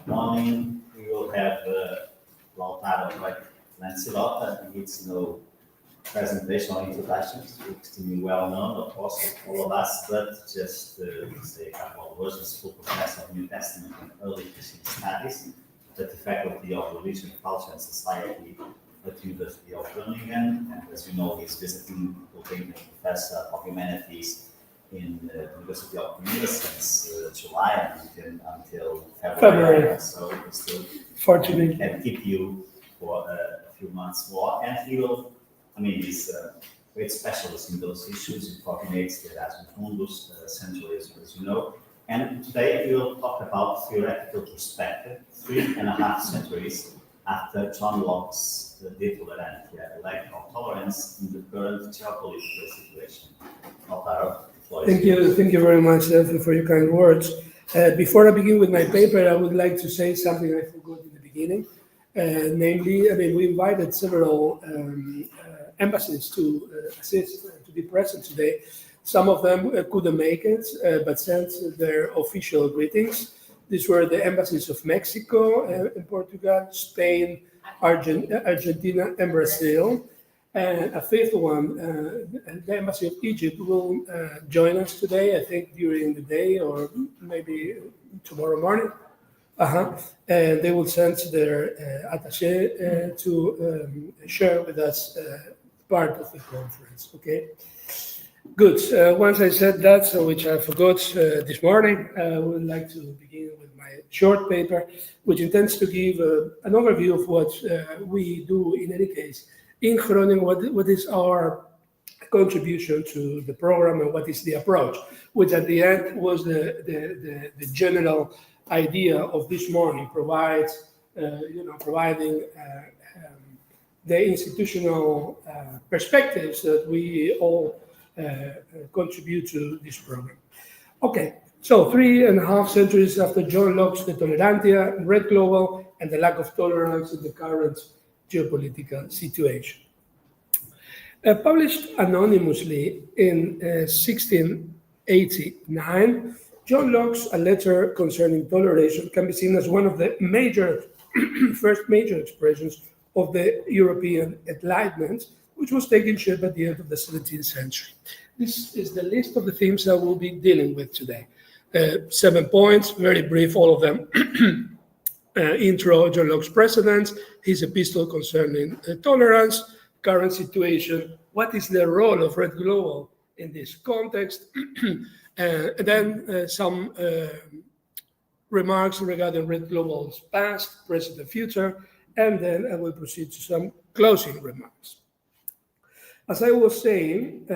morning. We will have Lautaro Lancelot. He needs no presentation or introduction. He's extremely well known, of course, all of us, but just to say a couple of words. He's full professor of New Testament and early Christian studies at the Faculty of Religion, Culture and Society at the University of Birmingham. And as you know, he's visiting Fulbright Professor of Humanities in the University of Manila since July until February. So we still can keep you for a few months more. And he will, he's a great specialist in those issues. He coordinates the Erasmus Mundus centuries, as you know. And today we will talk about theoretical perspective, 3.5 centuries after John Locke's De Tolerantia, a lack of tolerance in the current geopolitical situation. Thank you very much for your kind words. Before I begin with my paper, I would like to say something I forgot in the beginning. Namely, we invited several embassies to assist, to be present today. Some of them couldn't make it, but sent their official greetings. These were the embassies of Mexico and Portugal, Spain, Argentina, and Brazil. And a fifth one, the Embassy of Egypt, will join us today, I think during the day or maybe tomorrow morning. And they will send their attaché to share with us part of the conference, okay? Good. Once I said that, which I forgot this morning, I would like to begin with my short paper, which intends to give an overview of what we do in any case in Groningen, what is our contribution to the program and what is the approach, which at the end was the general idea of this morning, providing the institutional perspectives that we all contribute to this program. Okay, so 3.5 centuries after John Locke's De Tolerantia, ReD Global, and the lack of tolerance in the current geopolitical situation. Published anonymously in 1689, John Locke's A Letter Concerning Toleration can be seen as one of the first major expressions of the European Enlightenment, which was taking shape at the end of the 17th century. This is the list of the themes that we'll be dealing with today. 7 points, very brief, all of them. Intro, John Locke's precedents, his epistle concerning tolerance, current situation, what is the role of ReD Global in this context, and then some remarks regarding ReD Global's past, present, and future, and then I will proceed to some closing remarks. As I was saying,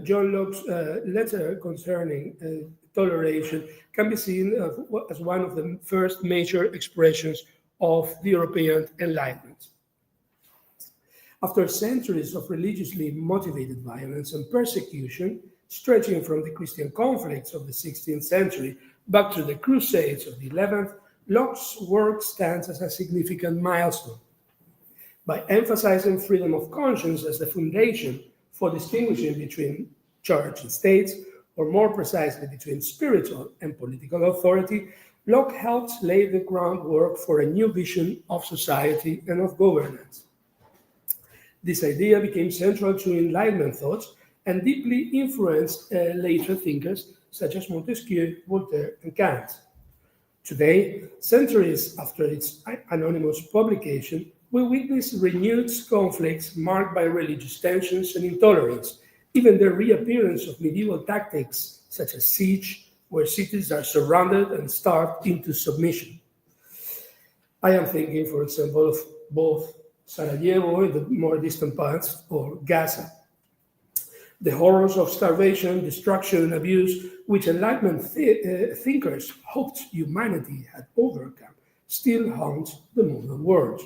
John Locke's letter concerning toleration can be seen as one of the first major expressions of the European Enlightenment. After centuries of religiously motivated violence and persecution, stretching from the Christian conflicts of the 16th century back to the Crusades of the 11th, Locke's work stands as a significant milestone. By emphasizing freedom of conscience as the foundation for distinguishing between church and state, or more precisely between spiritual and political authority, Locke helped lay the groundwork for a new vision of society and of governance. This idea became central to Enlightenment thoughts and deeply influenced later thinkers such as Montesquieu, Voltaire, and Kant. Today, centuries after its anonymous publication, we witness renewed conflicts marked by religious tensions and intolerance, even the reappearance of medieval tactics such as siege, where cities are surrounded and starved into submission. I am thinking, for example, of both Sarajevo in the more distant parts or Gaza. The horrors of starvation, destruction, and abuse, which Enlightenment thinkers hoped humanity had overcome, still haunt the modern world.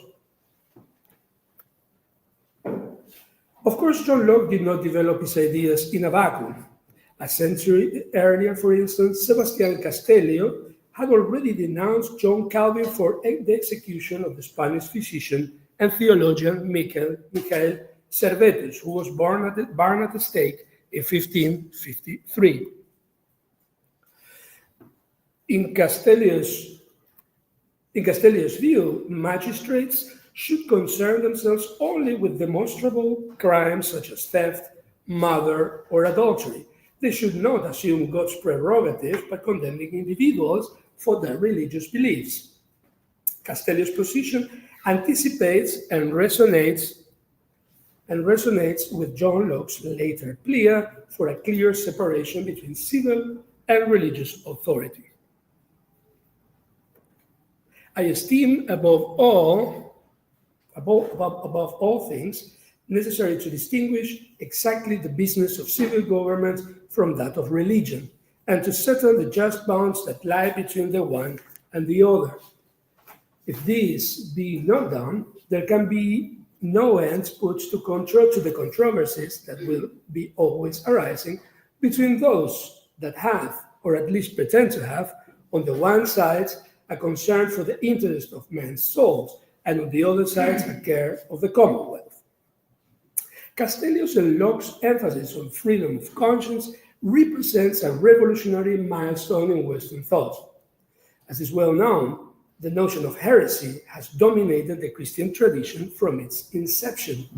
Of course, John Locke did not develop his ideas in a vacuum. A century earlier, for instance, Sebastian Castellio had already denounced John Calvin for the execution of the Spanish physician and theologian Michael Servetus, who was burned at the stake in 1553. In Castellio's In Castellio's view, magistrates should concern themselves only with demonstrable crimes such as theft, murder, or adultery. They should not assume God's prerogative by condemning individuals for their religious beliefs. Castellio's position anticipates and resonates with John Locke's later plea for a clear separation between civil and religious authority. I esteem above all things, necessary to distinguish exactly the business of civil government from that of religion, and to settle the just bounds that lie between the one and the other. If this be not done, there can be no end put to the controversies that will be always arising between those that have, or at least pretend to have, on the one side, a concern for the interest of men's souls, and on the other side, a care of the commonwealth. Castellio's and Locke's emphasis on freedom of conscience represents a revolutionary milestone in Western thought. As is well known, the notion of heresy has dominated the Christian tradition from its inception.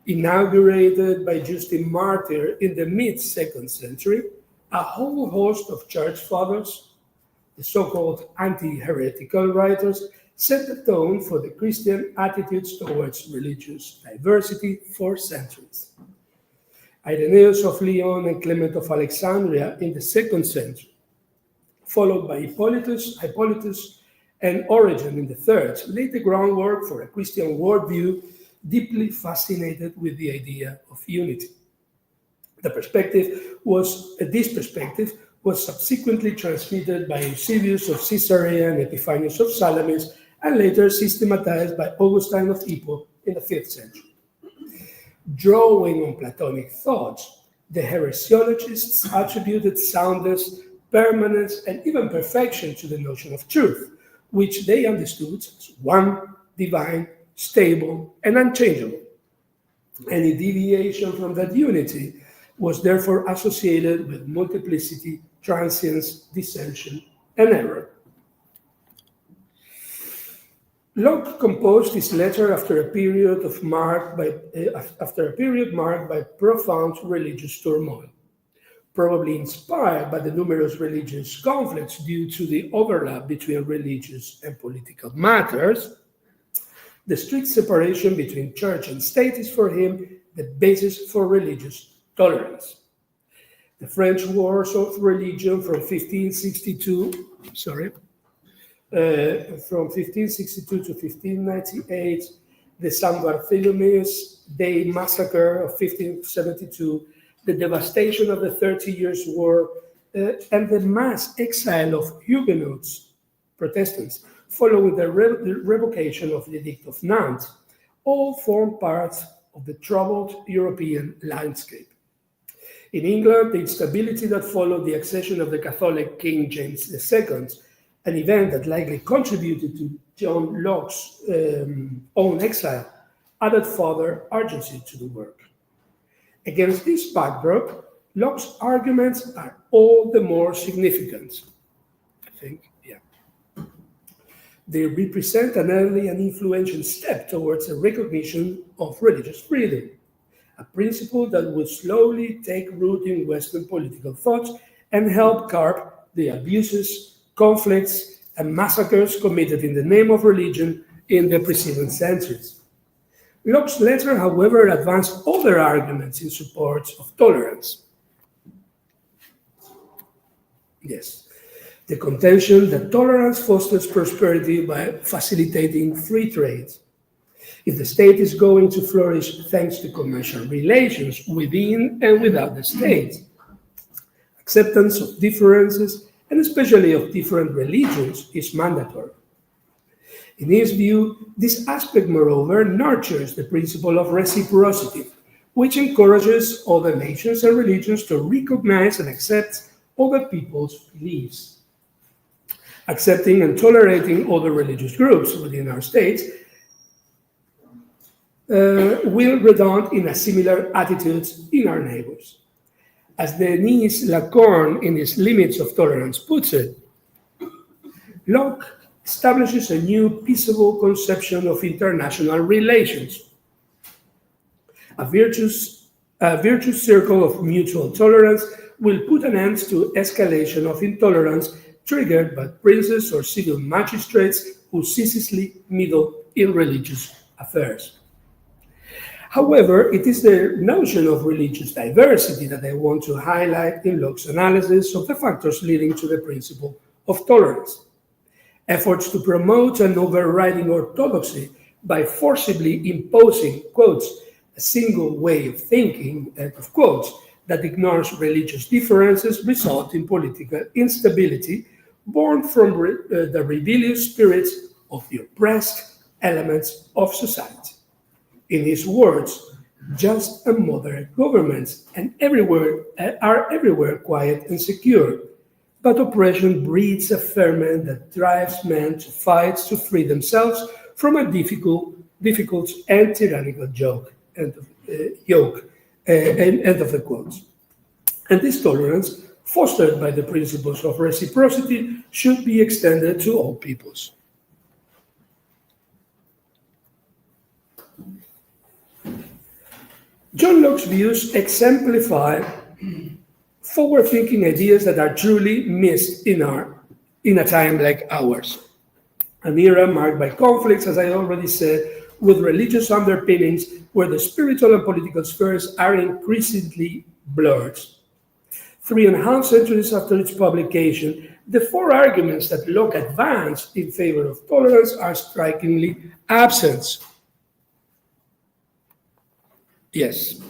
Inaugurated by Justin Martyr in the mid-2nd century, a whole host of church fathers, the so-called anti-heretical writers, set the tone for the Christian attitudes towards religious diversity for centuries. Irenaeus of Lyon and Clement of Alexandria in the 2nd century, followed by Hippolytus, and Origen in the 3rd, laid the groundwork for a Christian worldview deeply fascinated with the idea of unity. This perspective was subsequently transmitted by Eusebius of Caesarea and Epiphanius of Salamis, and later systematized by Augustine of Hippo in the 5th century. Drawing on Platonic thoughts, the heresiologists attributed soundness, permanence, and even perfection to the notion of truth, which they understood as one, divine, stable, and unchangeable. Any deviation from that unity was therefore associated with multiplicity, transience, dissension, and error. Locke composed this letter after a period marked by profound religious turmoil, probably inspired by the numerous religious conflicts due to the overlap between religious and political matters. The strict separation between church and state is for him the basis for religious tolerance. The French Wars of Religion from 1562 to 1598, the San Bartholomew's Day Massacre of 1572, the devastation of the 30 Years' War, and the mass exile of Huguenots, Protestants, following the revocation of the Edict of Nantes, all form part of the troubled European landscape. In England, the instability that followed the accession of the Catholic King James II, an event that likely contributed to John Locke's own exile, added further urgency to the work. Against this backdrop, Locke's arguments are all the more significant. They represent an early and influential step towards a recognition of religious freedom, a principle that would slowly take root in Western political thought and help curb the abuses, conflicts, and massacres committed in the name of religion in the preceding centuries. Locke's letter, however, advanced other arguments in support of tolerance. The contention that tolerance fosters prosperity by facilitating free trade. If the state is going to flourish thanks to commercial relations within and without the state, acceptance of differences, and especially of different religions, is mandatory. In his view, this aspect, moreover, nurtures the principle of reciprocity, which encourages other nations and religions to recognize and accept other people's beliefs. Accepting and tolerating other religious groups within our states will redound in a similar attitude in our neighbors. As Denis Lacorne in his Limits of Tolerance puts it, Locke establishes a new peaceable conception of international relations, a virtuous circle of mutual tolerance will put an end to escalation of intolerance triggered by princes or civil magistrates who ceaselessly meddle in religious affairs. However, it is the notion of religious diversity that I want to highlight in Locke's analysis of the factors leading to the principle of tolerance. Efforts to promote an overriding orthodoxy by forcibly imposing, quotes, a single way of thinking, end of quotes, that ignores religious differences result in political instability born from the rebellious spirits of the oppressed elements of society. In his words, just and moderate governments are everywhere quiet and secure, but oppression breeds a ferment that drives men to fights to free themselves from a difficult and tyrannical yoke. End of the quotes. And this tolerance, fostered by the principles of reciprocity, should be extended to all peoples. John Locke's views exemplify forward-thinking ideas that are truly missed in a time like ours. An era marked by conflicts, as I already said, with religious underpinnings where the spiritual and political spheres are increasingly blurred. 3.5 centuries after its publication, the four arguments that Locke advanced in favor of tolerance are strikingly absent. Yes.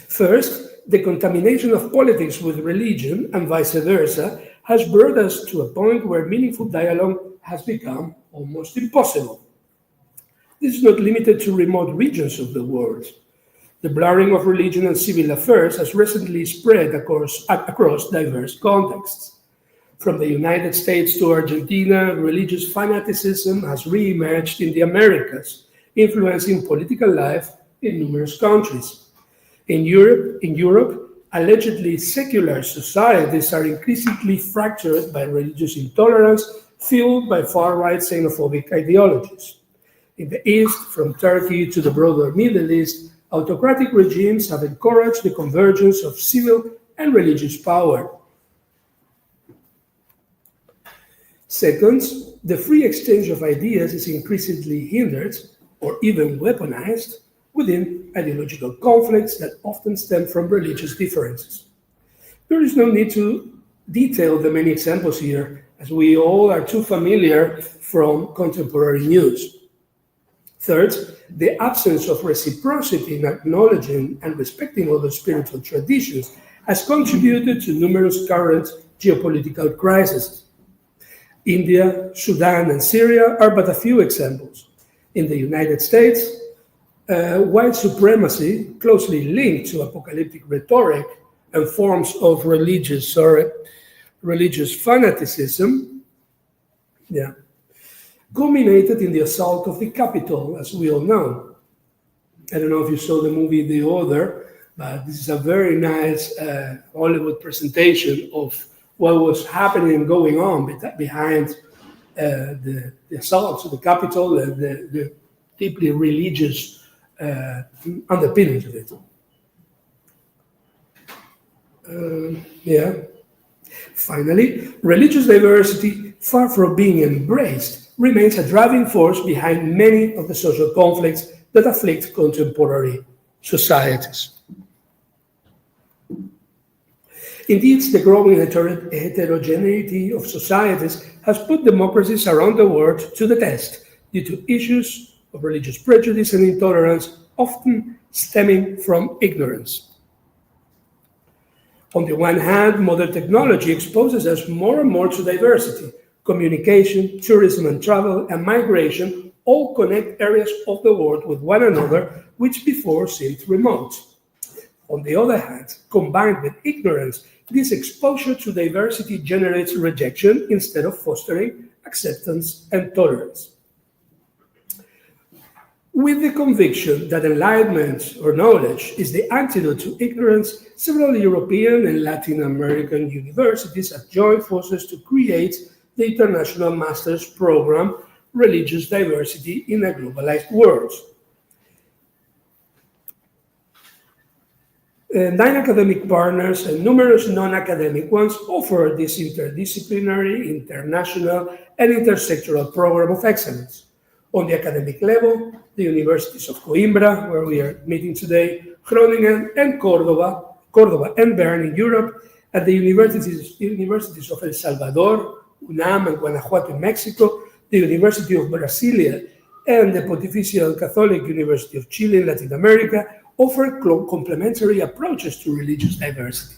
First, the contamination of politics with religion and vice versa has brought us to a point where meaningful dialogue has become almost impossible. This is not limited to remote regions of the world. The blurring of religion and civil affairs has recently spread across diverse contexts. From the United States to Argentina, religious fanaticism has re-emerged in the Americas, influencing political life in numerous countries. In Europe, allegedly secular societies are increasingly fractured by religious intolerance fueled by far-right xenophobic ideologies. In the East, from Turkey to the broader Middle East, autocratic regimes have encouraged the convergence of civil and religious power. Second, the free exchange of ideas is increasingly hindered or even weaponized within ideological conflicts that often stem from religious differences. There is no need to detail the many examples here, as we all are too familiar from contemporary news. Third, the absence of reciprocity in acknowledging and respecting other spiritual traditions has contributed to numerous current geopolitical crises. India, Sudan, and Syria are but a few examples. In the United States, white supremacy, closely linked to apocalyptic rhetoric and forms of religious fanaticism, culminated in the assault of the Capitol, as we all know. I don't know if you saw the movie The Other, but this is a very nice Hollywood presentation of what was happening and going on behind the assault to the Capitol and the deeply religious underpinnings of it. Finally, religious diversity, far from being embraced, remains a driving force behind many of the social conflicts that afflict contemporary societies. Indeed, the growing heterogeneity of societies has put democracies around the world to the test due to issues of religious prejudice and intolerance, often stemming from ignorance. On the one hand, modern technology exposes us more and more to diversity. Communication, tourism and travel, and migration all connect areas of the world with one another, which before seemed remote. On the other hand, combined with ignorance, this exposure to diversity generates rejection instead of fostering acceptance and tolerance. With the conviction that enlightenment or knowledge is the antidote to ignorance, several European and Latin American universities have joined forces to create the International Master's Program, Religious Diversity in a Globalized World. 9 academic partners and numerous non-academic ones offer this interdisciplinary, international, and intersectoral program of excellence. On the academic level, the universities of Coimbra, where we are meeting today, Groningen and Córdoba and Bern in Europe, at the universities of El Salvador, UNAM and Guanajuato in Mexico, the University of Brasilia, and the Pontifical Catholic University of Chile in Latin America offer complementary approaches to religious diversity.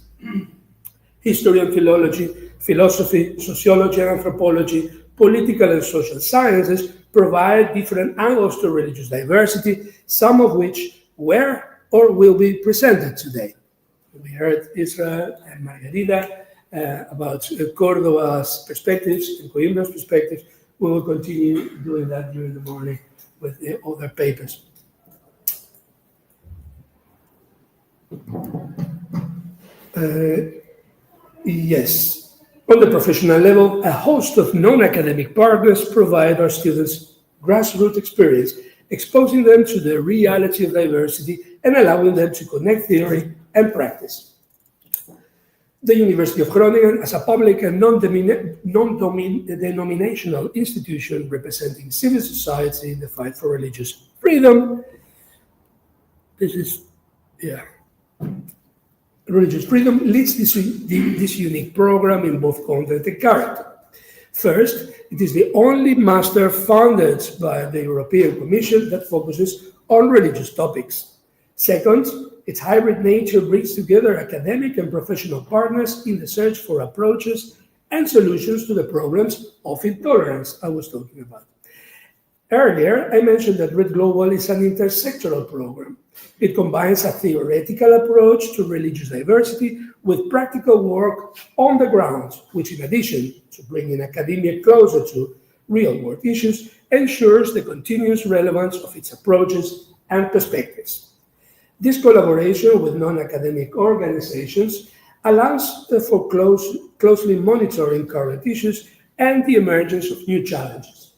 History and philology, philosophy, sociology and anthropology, political and social sciences provide different angles to religious diversity, some of which were or will be presented today. We heard Israel and Margarita about Cordoba's perspectives and Coimbra's perspectives. We will continue doing that during the morning with the other papers. Yes, on the professional level, a host of non-academic partners provide our students grassroots experience, exposing them to the reality of diversity and allowing them to connect theory and practice. The University of Groningen, as a public and non-denominational institution representing civil society in the fight for religious freedom, religious freedom leads this unique program in both content and character. First, it is the only master funded by the European Commission that focuses on religious topics. Second, its hybrid nature brings together academic and professional partners in the search for approaches and solutions to the problems of intolerance I was talking about. Earlier, I mentioned that ReD Global is an intersectoral program. It combines a theoretical approach to religious diversity with practical work on the ground, which, in addition to bringing academia closer to real-world issues, ensures the continuous relevance of its approaches and perspectives. This collaboration with non-academic organizations allows for closely monitoring current issues and the emergence of new challenges.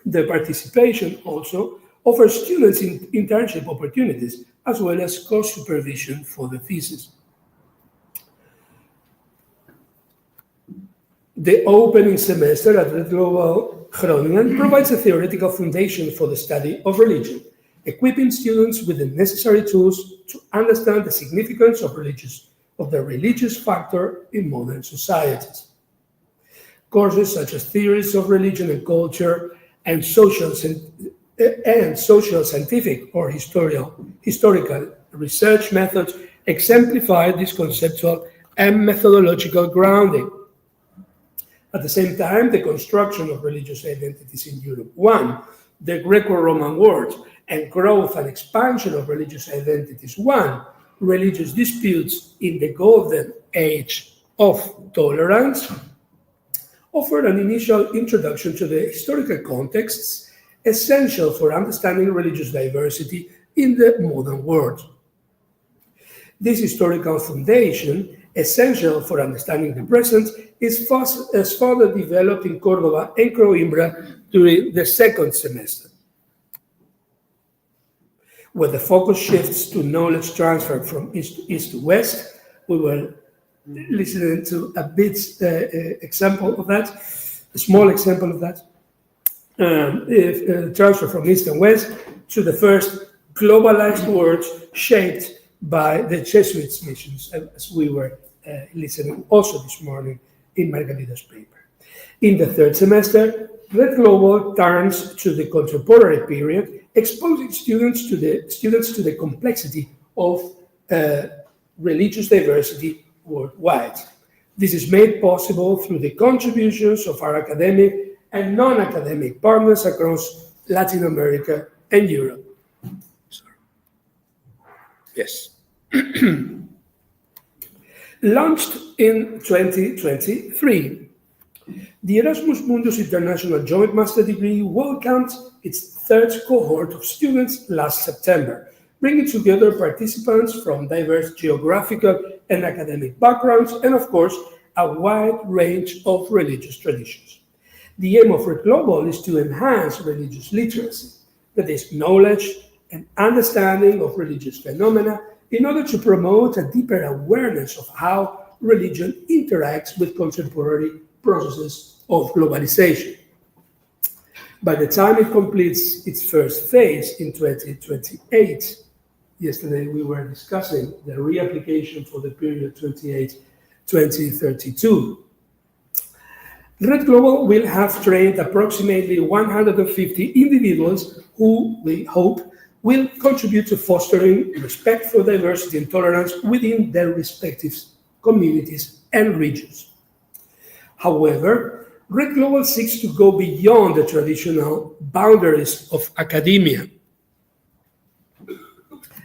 The participation also offers students internship opportunities as well as co-supervision for the thesis. The opening semester at ReD Global Groningen provides a theoretical foundation for the study of religion, equipping students with the necessary tools to understand the significance of the religious factor in modern societies. Courses such as theories of religion and culture and social scientific or historical research methods exemplify this conceptual and methodological grounding. At the same time, the construction of religious identities in Europe, one, the Greco-Roman world, and growth and expansion of religious identities, one, religious disputes in the golden age of tolerance, offered an initial introduction to the historical contexts essential for understanding religious diversity in the modern world. This historical foundation, essential for understanding the present, is further developed in Córdoba and Coimbra during the second semester, where the focus shifts to knowledge transfer from east to west. We were listening to a example of that, a small example of that. Transfer from east and west to the first globalized world shaped by the Jesuits' missions, as we were listening also this morning in Margarita's paper. In the third semester, ReD Global turns to the contemporary period, exposing students to the complexity of religious diversity worldwide. This is made possible through the contributions of our academic and non-academic partners across Latin America and Europe. Yes. Launched in 2023, the Erasmus Mundus International Joint Master Degree welcomed its third cohort of students last September, bringing together participants from diverse geographical and academic backgrounds and, of course, a wide range of religious traditions. The aim of ReD Global is to enhance religious literacy, that is, knowledge and understanding of religious phenomena, in order to promote a deeper awareness of how religion interacts with contemporary processes of globalization. By the time it completes its first phase in 2028, yesterday we were discussing the reapplication for the period 2032. ReD Global will have trained approximately 150 individuals who, we hope, will contribute to fostering respect for diversity and tolerance within their respective communities and regions. However, ReD Global seeks to go beyond the traditional boundaries of academia.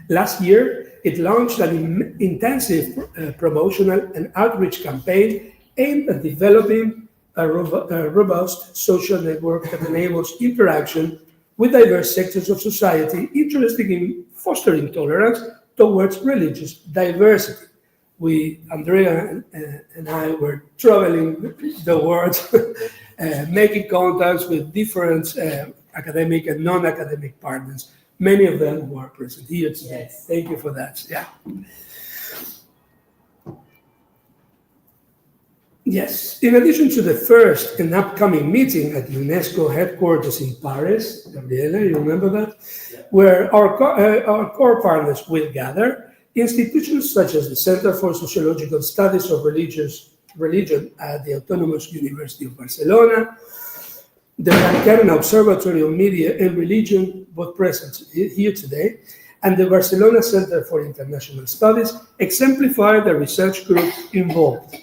Last year, it launched an intensive promotional and outreach campaign aimed at developing a robust social network that enables interaction with diverse sectors of society interested in fostering tolerance towards religious diversity. Andrea and I were traveling the world, making contacts with different academic and non-academic partners, many of them who are present here today. Yes. Thank you for that. Yeah. Yes, in addition to the first and upcoming meeting at UNESCO headquarters in Paris, Gabriela, you remember that? Yeah. Where our core partners will gather, institutions such as the Center for Sociological Studies of Religion at the Autonomous University of Barcelona, the Barcelona Observatory of Media and Religion, both present here today, and the Barcelona Center for International Studies exemplify the research groups involved.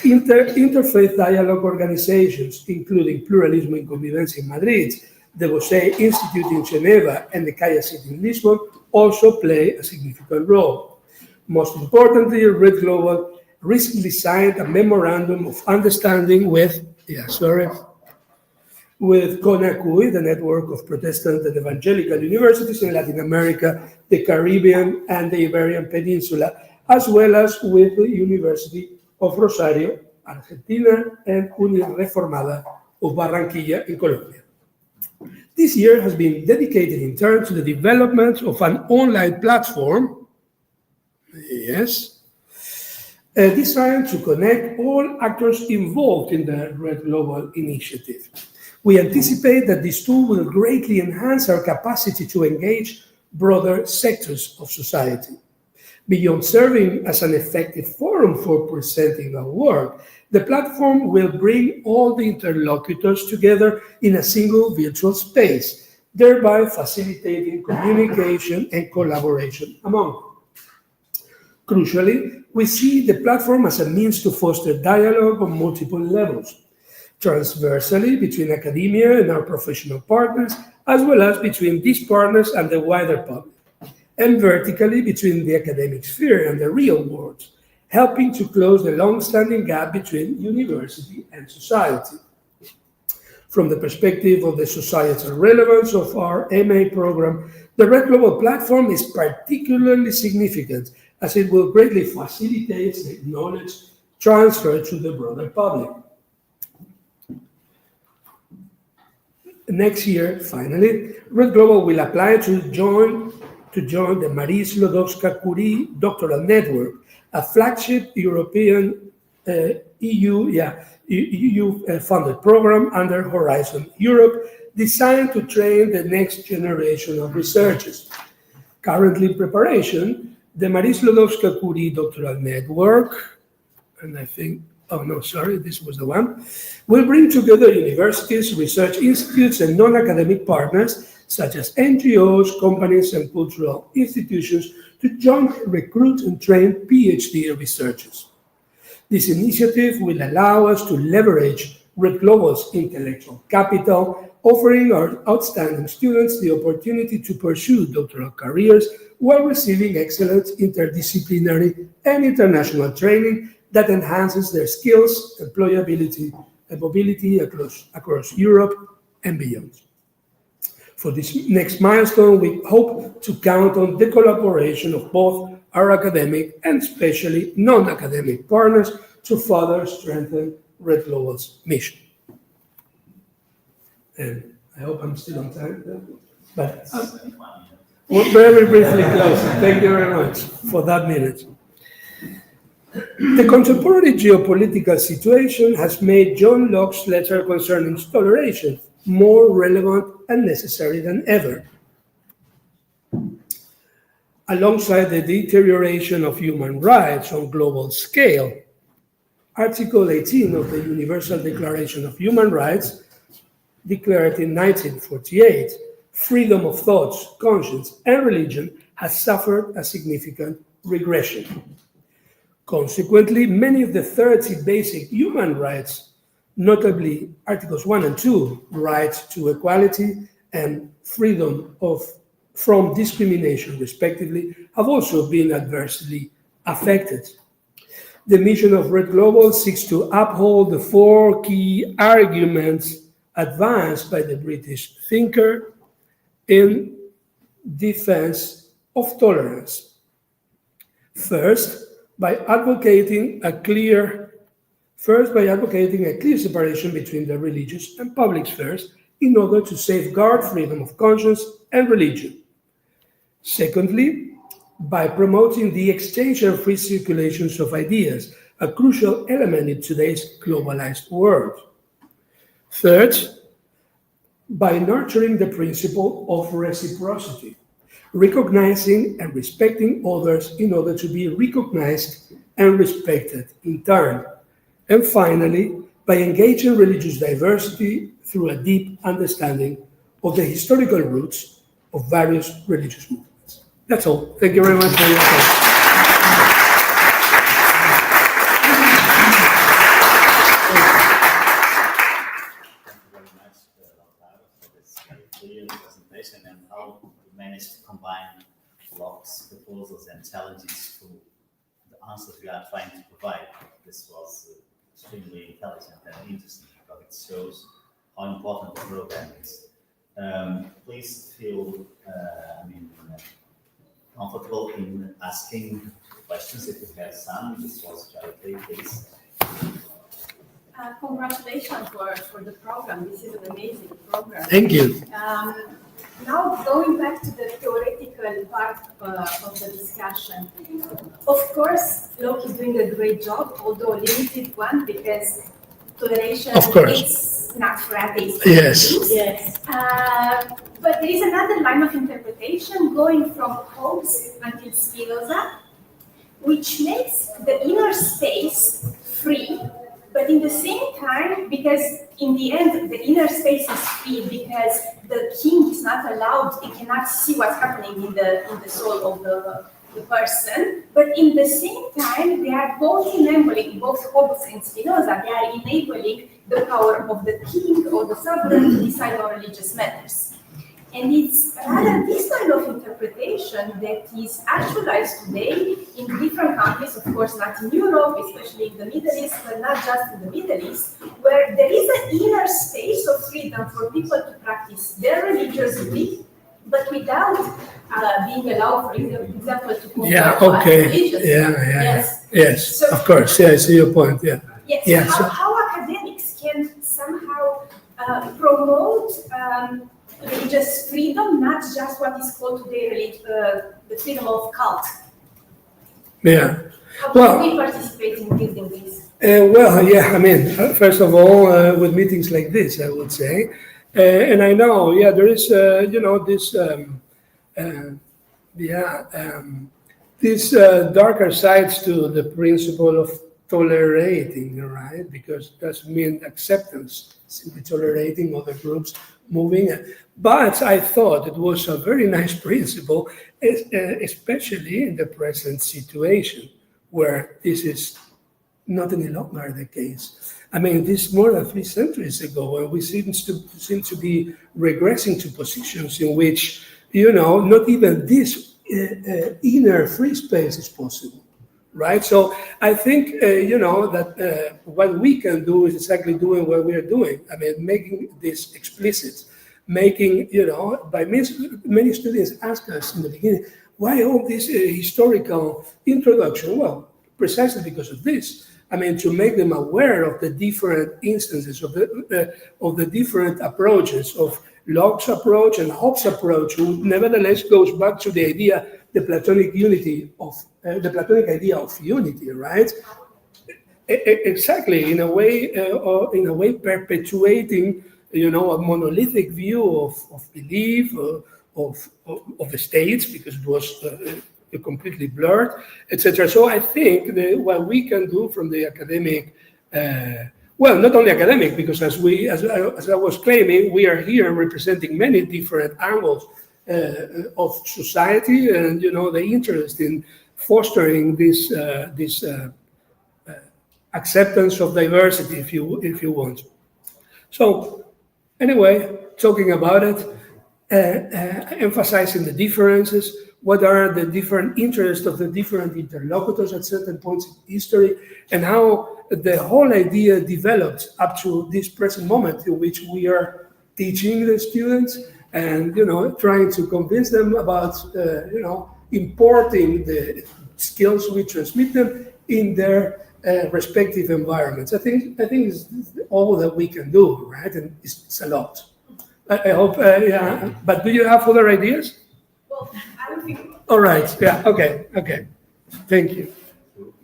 Interfaith dialogue organizations, including Pluralism and Convivencia in Madrid, the Bosé Institute in Geneva, and the CAIASIT in Lisbon, also play a significant role. Most importantly, ReD Global recently signed a memorandum of understanding with CONACUI, the network of Protestant and Evangelical universities in Latin America, the Caribbean, and the Iberian Peninsula, as well as with the University of Rosario, Argentina, and Unireformada of Barranquilla in Colombia. This year has been dedicated in turn to the development of an online platform, designed to connect all actors involved in the ReD Global initiative. We anticipate that this tool will greatly enhance our capacity to engage broader sectors of society. Beyond serving as an effective forum for presenting our work, the platform will bring all the interlocutors together in a single virtual space, thereby facilitating communication and collaboration among them. Crucially, we see the platform as a means to foster dialogue on multiple levels, transversally between academia and our professional partners, as well as between these partners and the wider public, and vertically between the academic sphere and the real world, helping to close the long-standing gap between university and society. From the perspective of the societal relevance of our MA program, the ReD Global platform is particularly significant as it will greatly facilitate the knowledge transfer to the broader public. Next year, finally, ReD Global will apply to join the Marie Sklodowska-Curie Doctoral Network, a flagship European EU-funded program under Horizon Europe, designed to train the next generation of researchers. Currently in preparation, the Marie Sklodowska-Curie Doctoral Network, and I think, this was the one, will bring together universities, research institutes, and non-academic partners, such as NGOs, companies, and cultural institutions, to jointly recruit and train PhD researchers. This initiative will allow us to leverage ReD Global's intellectual capital, offering our outstanding students the opportunity to pursue doctoral careers while receiving excellent interdisciplinary and international training that enhances their skills, employability, and mobility across Europe and beyond. For this next milestone, we hope to count on the collaboration of both our academic and especially non-academic partners to further strengthen ReD Global's mission. And I hope I'm still on time, but we're very briefly close. Thank you very much for that minute. The contemporary geopolitical situation has made John Locke's letter concerning toleration more relevant and necessary than ever. Alongside the deterioration of human rights on global scale, Article 18 of the Universal Declaration of Human Rights, declared in 1948, freedom of thoughts, conscience, and religion has suffered a significant regression. Consequently, many of the 30 basic human rights, notably Articles 1 and 2, right to equality and freedom from discrimination, respectively, have also been adversely affected. The mission of ReD Global seeks to uphold the four key arguments advanced by the British thinker in defense of tolerance. First, by advocating a clear separation between the religious and public spheres in order to safeguard freedom of conscience and religion. Secondly, by promoting the exchange and free circulations of ideas, a crucial element in today's globalized world. Third, by nurturing the principle of reciprocity, recognizing and respecting others in order to be recognized and respected in turn. And finally, by engaging religious diversity through a deep understanding of the historical roots of various religious movements. That's all. Thank you very much for your attention. Presentation and how we managed to combine Locke's proposals and challenges to the answers we are trying to provide. This was extremely intelligent and interesting because it shows how important the program is. Please feel comfortable in asking questions if you have some. This was Charity, please. Congratulations for the program. This is an amazing program. Thank you. Now, going back to the theoretical part of the discussion, of course, Locke is doing a great job, although a limited one, because toleration is not for atheists. Yes. But there is another line of interpretation going from Hobbes until Spinoza, which makes the inner space free. But in the same time, because in the end, the inner space is free because the king is not allowed, he cannot see what's happening in the soul of the person. But in the same time, they are both enabling, both Hobbes and Spinoza, they are enabling the power of the king or the sovereign to decide on religious matters. And it's rather this kind of interpretation that is actualized today in different countries, of course not in Europe, especially in the Middle East, but not just in the Middle East, where there is an inner space of freedom for people to practice their religiosity, but without being allowed, for example, to convert religious. Yes, so, of course. Yeah, I see your point. Yeah. Yes. Yeah, so how academics can somehow promote religious freedom, not just what is called today the freedom of cult. Yeah. How can we participate in building this? First of all, with meetings like this, I would say, and I know, there is, these darker sides to the principle of tolerating, right? Because it doesn't mean acceptance, simply tolerating other groups moving. But I thought it was a very nice principle, especially in the present situation, where this is not any longer the case. I mean, this more than 3 centuries ago, when we seem to be regressing to positions in which, not even this inner free space is possible, right? So I think, that what we can do is exactly doing what we are doing. I mean, making this explicit, by many students ask us in the beginning, why all this historical introduction? Well, precisely because of this. I mean, to make them aware of the different instances of the different approaches of Locke's approach and Hobbes' approach, who nevertheless goes back to the idea, the Platonic idea of unity, right? Exactly, in a way, perpetuating, a monolithic view of belief, of the states, because it was completely blurred, etc. So I think that what we can do from the academic, not only academic, because as I was claiming, we are here representing many different angles of society, and the interest in fostering this acceptance of diversity, if you want. So, anyway, talking about it, emphasizing the differences, what are the different interests of the different interlocutors at certain points in history, and how the whole idea developed up to this present moment in which we are teaching the students and trying to convince them about importing the skills we transmit them in their respective environments. I think it's all that we can do, right? And it's a lot. I hope, yeah. But do you have other ideas? Well, I don't think. All right. Yeah. Okay. Thank you.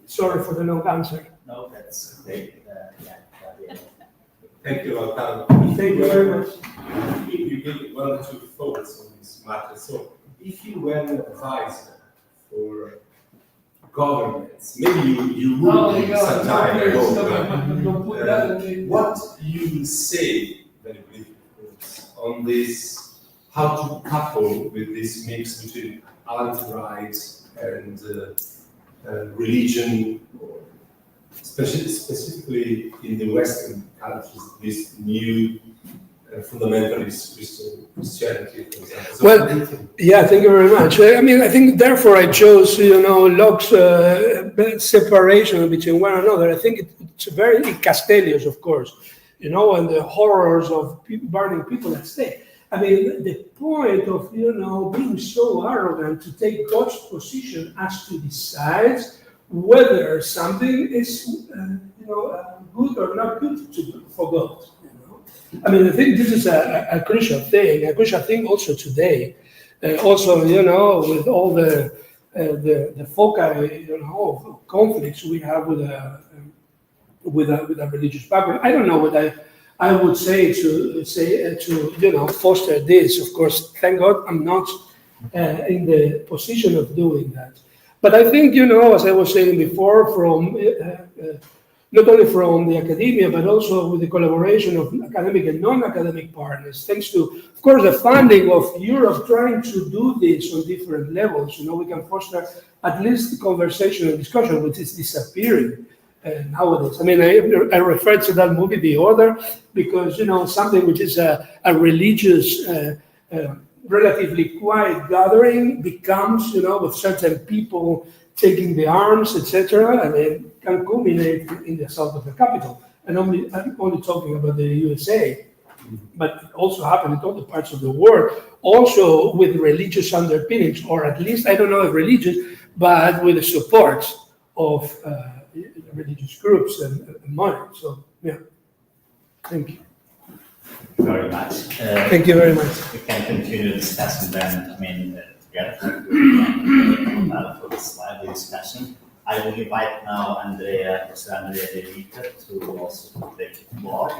Sorry for the long answer. No, that's great. Yeah. Thank you, Alcalde. Thank you very much. You gave one or two thoughts on this matter. So, if you were an advisor for governments, maybe you would be some time ago. What you say very briefly on this, how to couple with this mix between anti-rights and religion, specifically in the Western countries, this new fundamentalist Christianity, for example. So Well, yeah, thank you very much. I mean, I think therefore I chose, Locke's separation between one another. I think it's very Castellius, of course, and the horrors of burning people at stake. I mean, the point of, being so arrogant to take God's position as to decide whether something is, good or not good for God. I mean, I think this is a crucial thing also today. Also, with all the foci, of conflicts we have with a religious background. I don't know what I would say to foster this. Of course, thank God I'm not in the position of doing that. But I think, as I was saying before, from not only from the academia, but also with the collaboration of academic and non-academic partners, thanks to, of course, the funding of Europe trying to do this on different levels. We can foster at least conversation and discussion, which is disappearing nowadays. I mean, I referred to that movie, The Order, because, something which is a religious, relatively quiet gathering becomes, with certain people taking the arms, etc., and it can culminate in the assault of the Capitol. And I'm only talking about the USA, but it also happened in other parts of the world, also with religious underpinnings, or at least, I don't know if religious, but with the support of religious groups and money. So, yeah, thank you. Very much. Thank you very much. We can continue discussing then, together for this lively discussion. I will invite now Professor Andrea De Vita to also take the floor.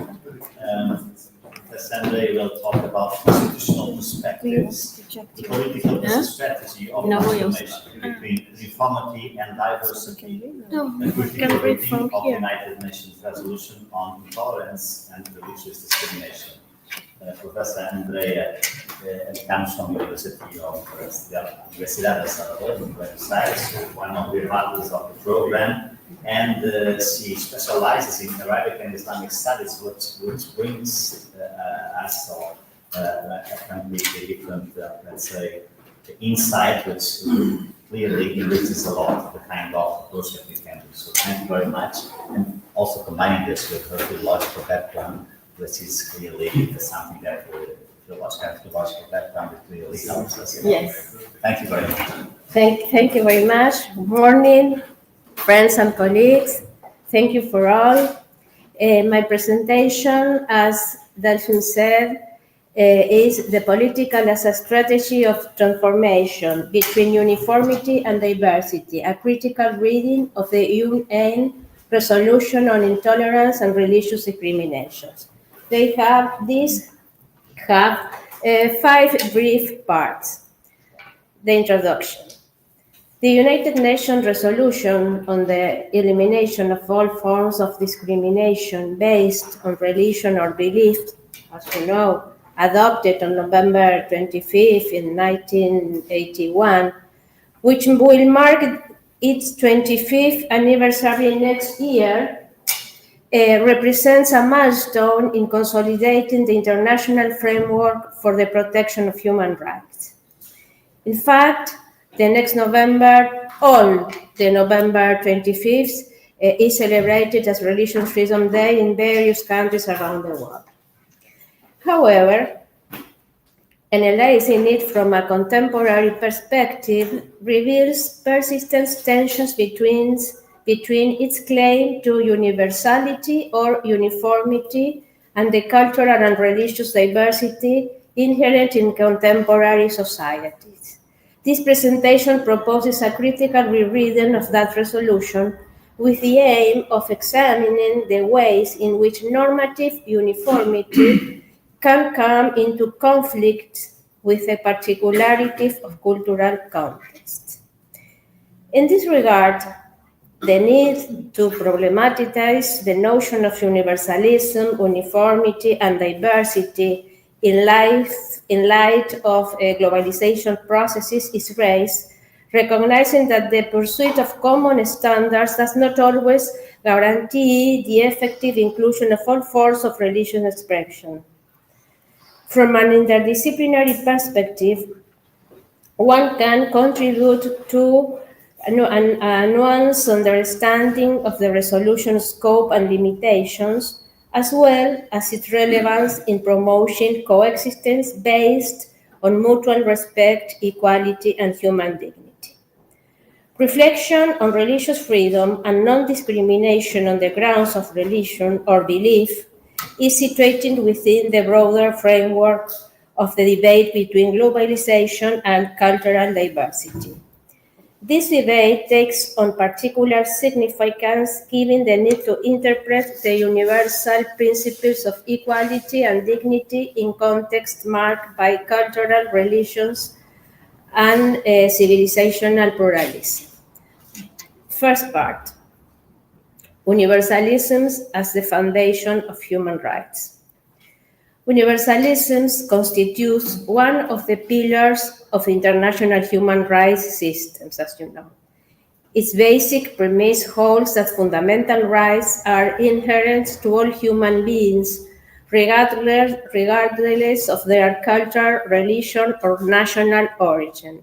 Professor Andrea will talk about constitutional perspectives, the political strategy of transformation between uniformity and diversity, the critical reading of the United Nations Resolution on Intolerance and Religious Discrimination. Professor Andrea comes from the University of Universidad de Salvador in Buenos Aires, one of the advisors of the program, and she specializes in Arabic and Islamic studies, which brings us a completely different, let's say, insight, which clearly enriches a lot the kind of approach that we can do. So thank you very much, and also combining this with her theological background, which is clearly something that the theological background clearly helps us. Yes. Thank you very much. Thank you very much. Good morning, friends and colleagues. Thank you for all. My presentation, as Delphine said, is the political as a strategy of transformation between uniformity and diversity, a critical reading of the UN resolution on intolerance and religious discriminations. These have 5 brief parts. The introduction. The United Nations resolution on the elimination of all forms of discrimination based on religion or belief, as you know, adopted on November 25th in 1981, which will mark its 25th anniversary next year, represents a milestone in consolidating the international framework for the protection of human rights. In fact, the next November, all the November 25th, is celebrated as Religious Freedom Day in various countries around the world. However, analyzing it from a contemporary perspective reveals persistent tensions between its claim to universality or uniformity and the cultural and religious diversity inherent in contemporary societies. This presentation proposes a critical rereading of that resolution with the aim of examining the ways in which normative uniformity can come into conflict with the particularities of cultural context. In this regard, the need to problematize the notion of universalism, uniformity, and diversity in light of globalization processes is raised, recognizing that the pursuit of common standards does not always guarantee the effective inclusion of all forms of religious expression. From an interdisciplinary perspective, one can contribute to a nuanced understanding of the resolution's scope and limitations, as well as its relevance in promoting coexistence based on mutual respect, equality, and human dignity. Reflection on religious freedom and non-discrimination on the grounds of religion or belief is situated within the broader framework of the debate between globalization and cultural diversity. This debate takes on particular significance given the need to interpret the universal principles of equality and dignity in contexts marked by cultural, religious, and civilizational pluralism. First part, universalism as the foundation of human rights. Universalism constitutes one of the pillars of international human rights systems, as you know. Its basic premise holds that fundamental rights are inherent to all human beings, regardless of their culture, religion, or national origin.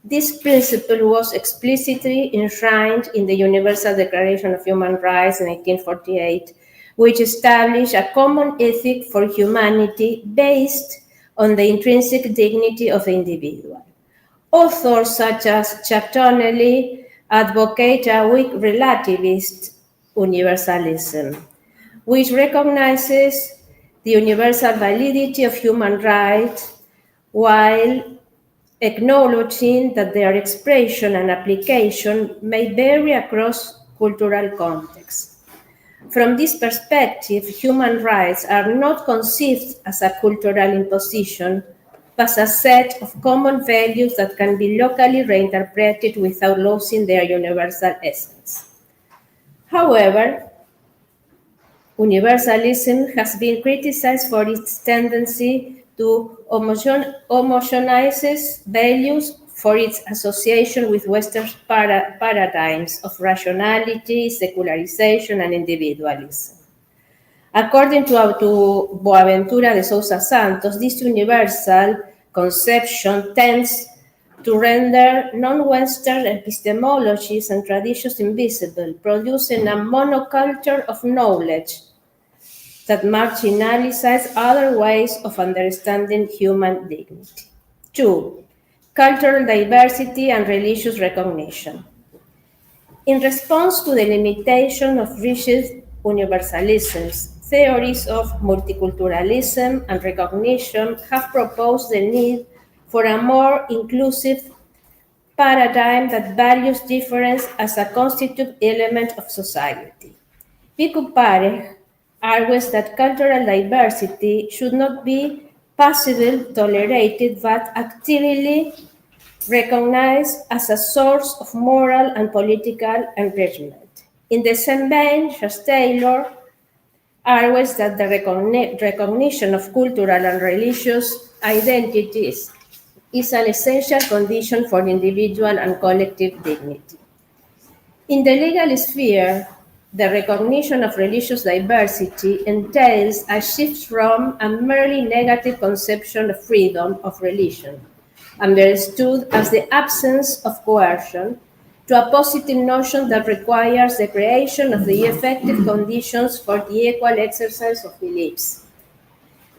This principle was explicitly enshrined in the Universal Declaration of Human Rights in 1948, which established a common ethic for humanity based on the intrinsic dignity of the individual. Authors such as Chuck Donnelly advocate a weak relativist universalism, which recognizes the universal validity of human rights while acknowledging that their expression and application may vary across cultural contexts. From this perspective, human rights are not conceived as a cultural imposition, but as a set of common values that can be locally reinterpreted without losing their universal essence. However, universalism has been criticized for its tendency to homogenize values for its association with Western paradigms of rationality, secularization, and individualism. According to Boaventura de Sousa Santos, this universal conception tends to render non-Western epistemologies and traditions invisible, producing a monoculture of knowledge that marginalizes other ways of understanding human dignity. 2. Cultural diversity and religious recognition. In response to the limitation of rigid universalisms, theories of multiculturalism and recognition have proposed the need for a more inclusive paradigm that values difference as a constitutive element of society. Pico Pare argues that cultural diversity should not be passively tolerated but actively recognized as a source of moral and political enrichment. In the same vein, Josh Taylor argues that the recognition of cultural and religious identities is an essential condition for individual and collective dignity. In the legal sphere, the recognition of religious diversity entails a shift from a merely negative conception of freedom of religion, understood as the absence of coercion, to a positive notion that requires the creation of the effective conditions for the equal exercise of beliefs.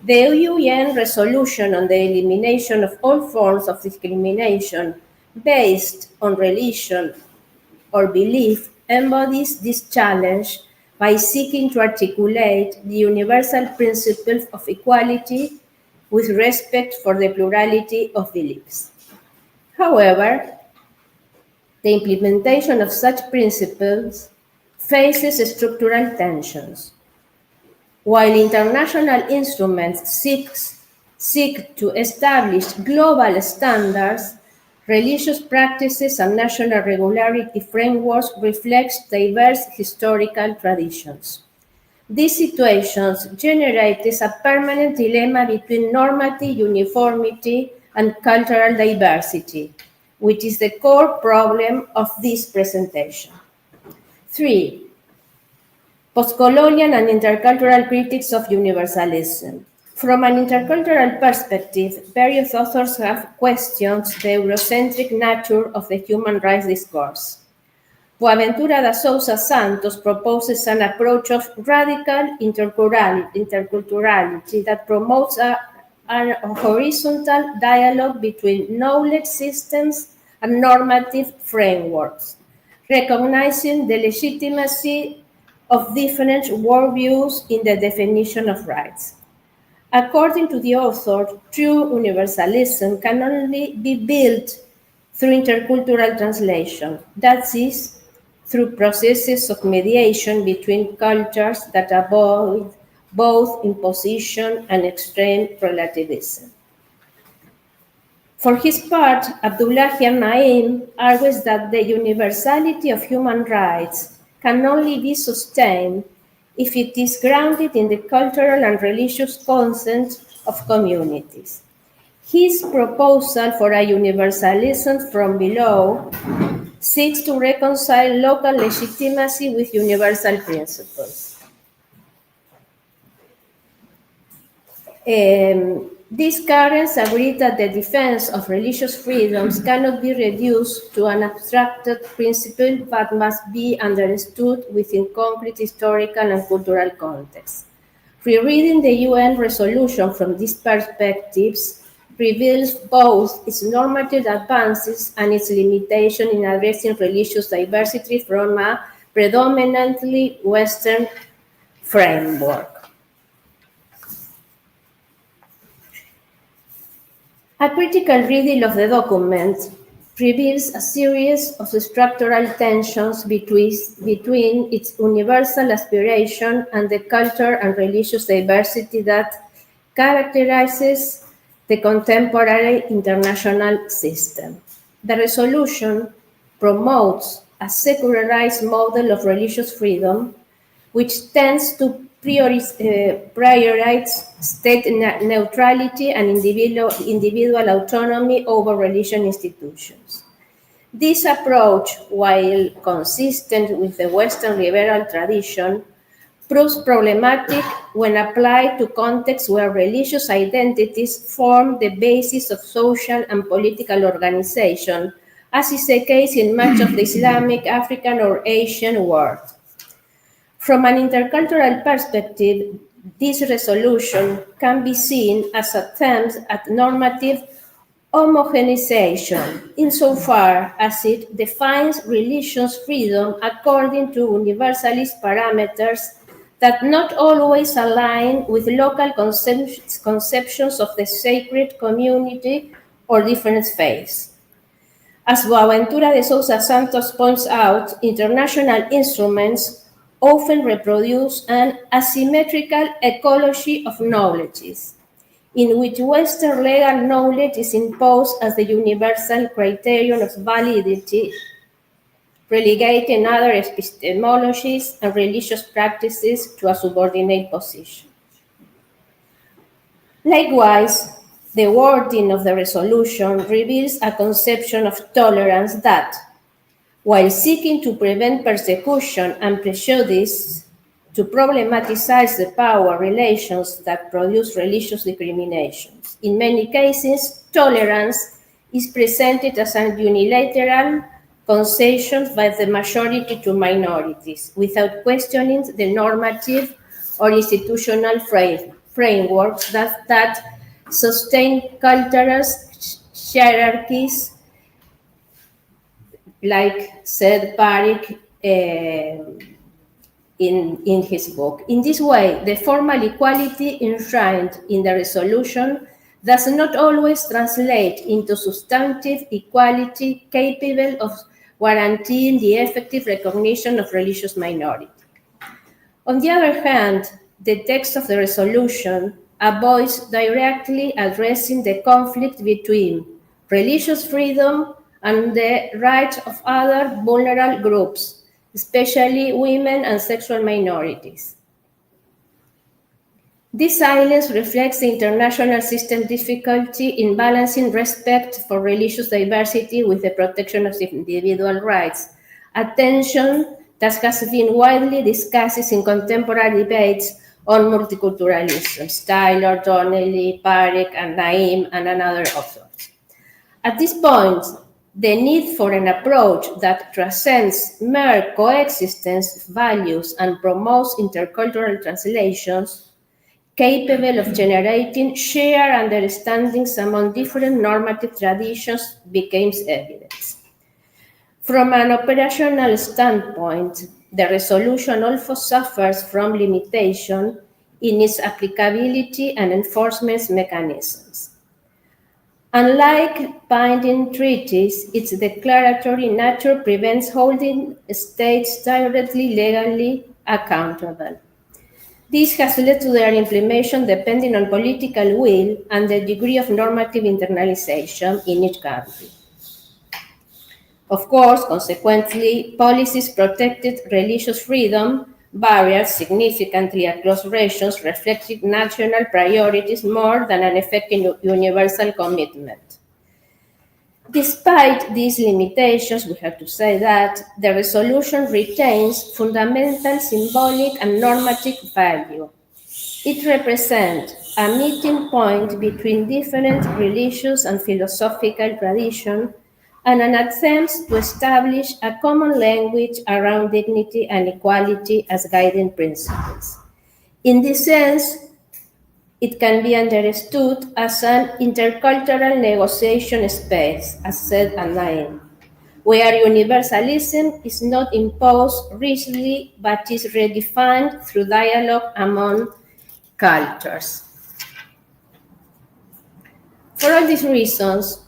The UN resolution on the elimination of all forms of discrimination based on religion or belief embodies this challenge by seeking to articulate the universal principle of equality with respect for the plurality of beliefs. However, the implementation of such principles faces structural tensions. While international instruments seek to establish global standards, religious practices and national regularity frameworks reflect diverse historical traditions. These situations generate a permanent dilemma between normative uniformity and cultural diversity, which is the core problem of this presentation. 3. Postcolonial and intercultural critics of universalism. From an intercultural perspective, various authors have questioned the Eurocentric nature of the human rights discourse. Boaventura da Sousa Santos proposes an approach of radical interculturality that promotes a horizontal dialogue between knowledge systems and normative frameworks, recognizing the legitimacy of different worldviews in the definition of rights. According to the author, true universalism can only be built through intercultural translation, that is, through processes of mediation between cultures that avoid both imposition and extreme relativism. For his part, Abdullahian Naim argues that the universality of human rights can only be sustained if it is grounded in the cultural and religious consent of communities. His proposal for a universalism from below seeks to reconcile local legitimacy with universal principles. These currents agree that the defense of religious freedoms cannot be reduced to an abstracted principle but must be understood within concrete historical and cultural contexts. Rereading the UN resolution from these perspectives reveals both its normative advances and its limitation in addressing religious diversity from a predominantly Western framework. A critical reading of the document reveals a series of structural tensions between its universal aspiration and the cultural and religious diversity that characterizes the contemporary international system. The resolution promotes a secularized model of religious freedom, which tends to prioritize state neutrality and individual autonomy over religious institutions. This approach, while consistent with the Western liberal tradition, proves problematic when applied to contexts where religious identities form the basis of social and political organization, as is the case in much of the Islamic, African, or Asian world. From an intercultural perspective, this resolution can be seen as attempts at normative Homogenization, insofar as it defines religious freedom according to universalist parameters that not always align with local conceptions of the sacred community or different faiths. As Boaventura de Sousa Santos points out, international instruments often reproduce an asymmetrical ecology of knowledges, in which Western legal knowledge is imposed as the universal criterion of validity, relegating other epistemologies and religious practices to a subordinate position. Likewise, the wording of the resolution reveals a conception of tolerance that, while seeking to prevent persecution and prejudice, to problematize the power relations that produce religious discriminations. In many cases, tolerance is presented as a unilateral concession by the majority to minorities, without questioning the normative or institutional frameworks that sustain cultural hierarchies, like said Parikh in his book. In this way, the formal equality enshrined in the resolution does not always translate into substantive equality capable of guaranteeing the effective recognition of religious minority. On the other hand, the text of the resolution avoids directly addressing the conflict between religious freedom and the rights of other vulnerable groups, especially women and sexual minorities. This silence reflects the international system's difficulty in balancing respect for religious diversity with the protection of individual rights, a tension that has been widely discussed in contemporary debates on multiculturalism, Tyler, Donnelly, Parikh, and Naim, and another authors. At this point, the need for an approach that transcends mere coexistence values and promotes intercultural translations capable of generating shared understandings among different normative traditions becomes evident. From an operational standpoint, the resolution also suffers from limitation in its applicability and enforcement mechanisms. Unlike binding treaties, its declaratory nature prevents holding states directly legally accountable. This has led to their implementation depending on political will and the degree of normative internalization in each country. Of course, consequently, policies protected religious freedom varied significantly across regions, reflecting national priorities more than an effective universal commitment. Despite these limitations, we have to say that the resolution retains fundamental symbolic and normative value. It represents a meeting point between different religious and philosophical traditions and an attempt to establish a common language around dignity and equality as guiding principles. In this sense, it can be understood as an intercultural negotiation space, as said Naim, where universalism is not imposed rigidly but is redefined through dialogue among cultures. For all these reasons,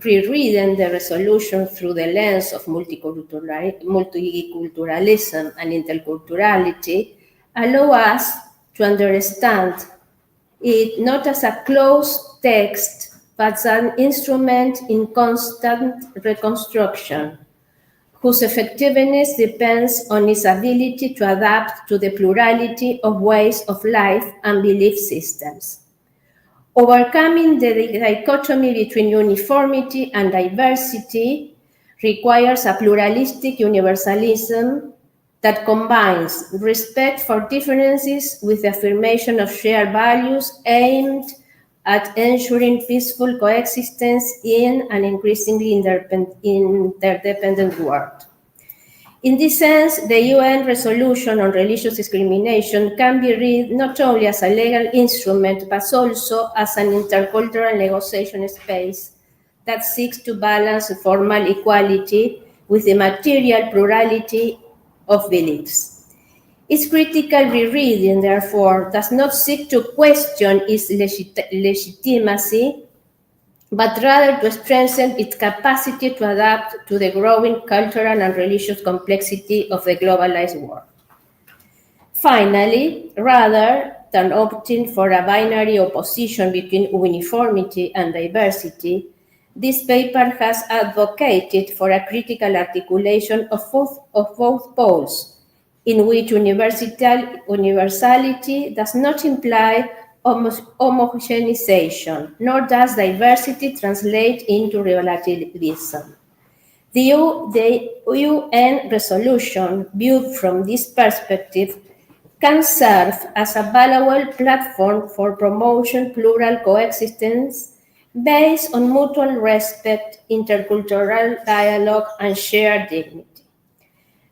rereading the resolution through the lens of multiculturalism and interculturality allow us to understand it not as a closed text, but as an instrument in constant reconstruction, whose effectiveness depends on its ability to adapt to the plurality of ways of life and belief systems. Overcoming the dichotomy between uniformity and diversity requires a pluralistic universalism that combines respect for differences with the affirmation of shared values aimed at ensuring peaceful coexistence in an increasingly interdependent world. In this sense, the UN resolution on religious discrimination can be read not only as a legal instrument, but also as an intercultural negotiation space that seeks to balance formal equality with the material plurality of beliefs. Its critical rereading, therefore, does not seek to question its legitimacy, but rather to strengthen its capacity to adapt to the growing cultural and religious complexity of the globalized world. Finally, rather than opting for a binary opposition between uniformity and diversity, this paper has advocated for a critical articulation of both poles, in which universality does not imply homogenization, nor does diversity translate into relativism. The UN resolution, viewed from this perspective, can serve as a valuable platform for promoting plural coexistence based on mutual respect, intercultural dialogue, and shared dignity.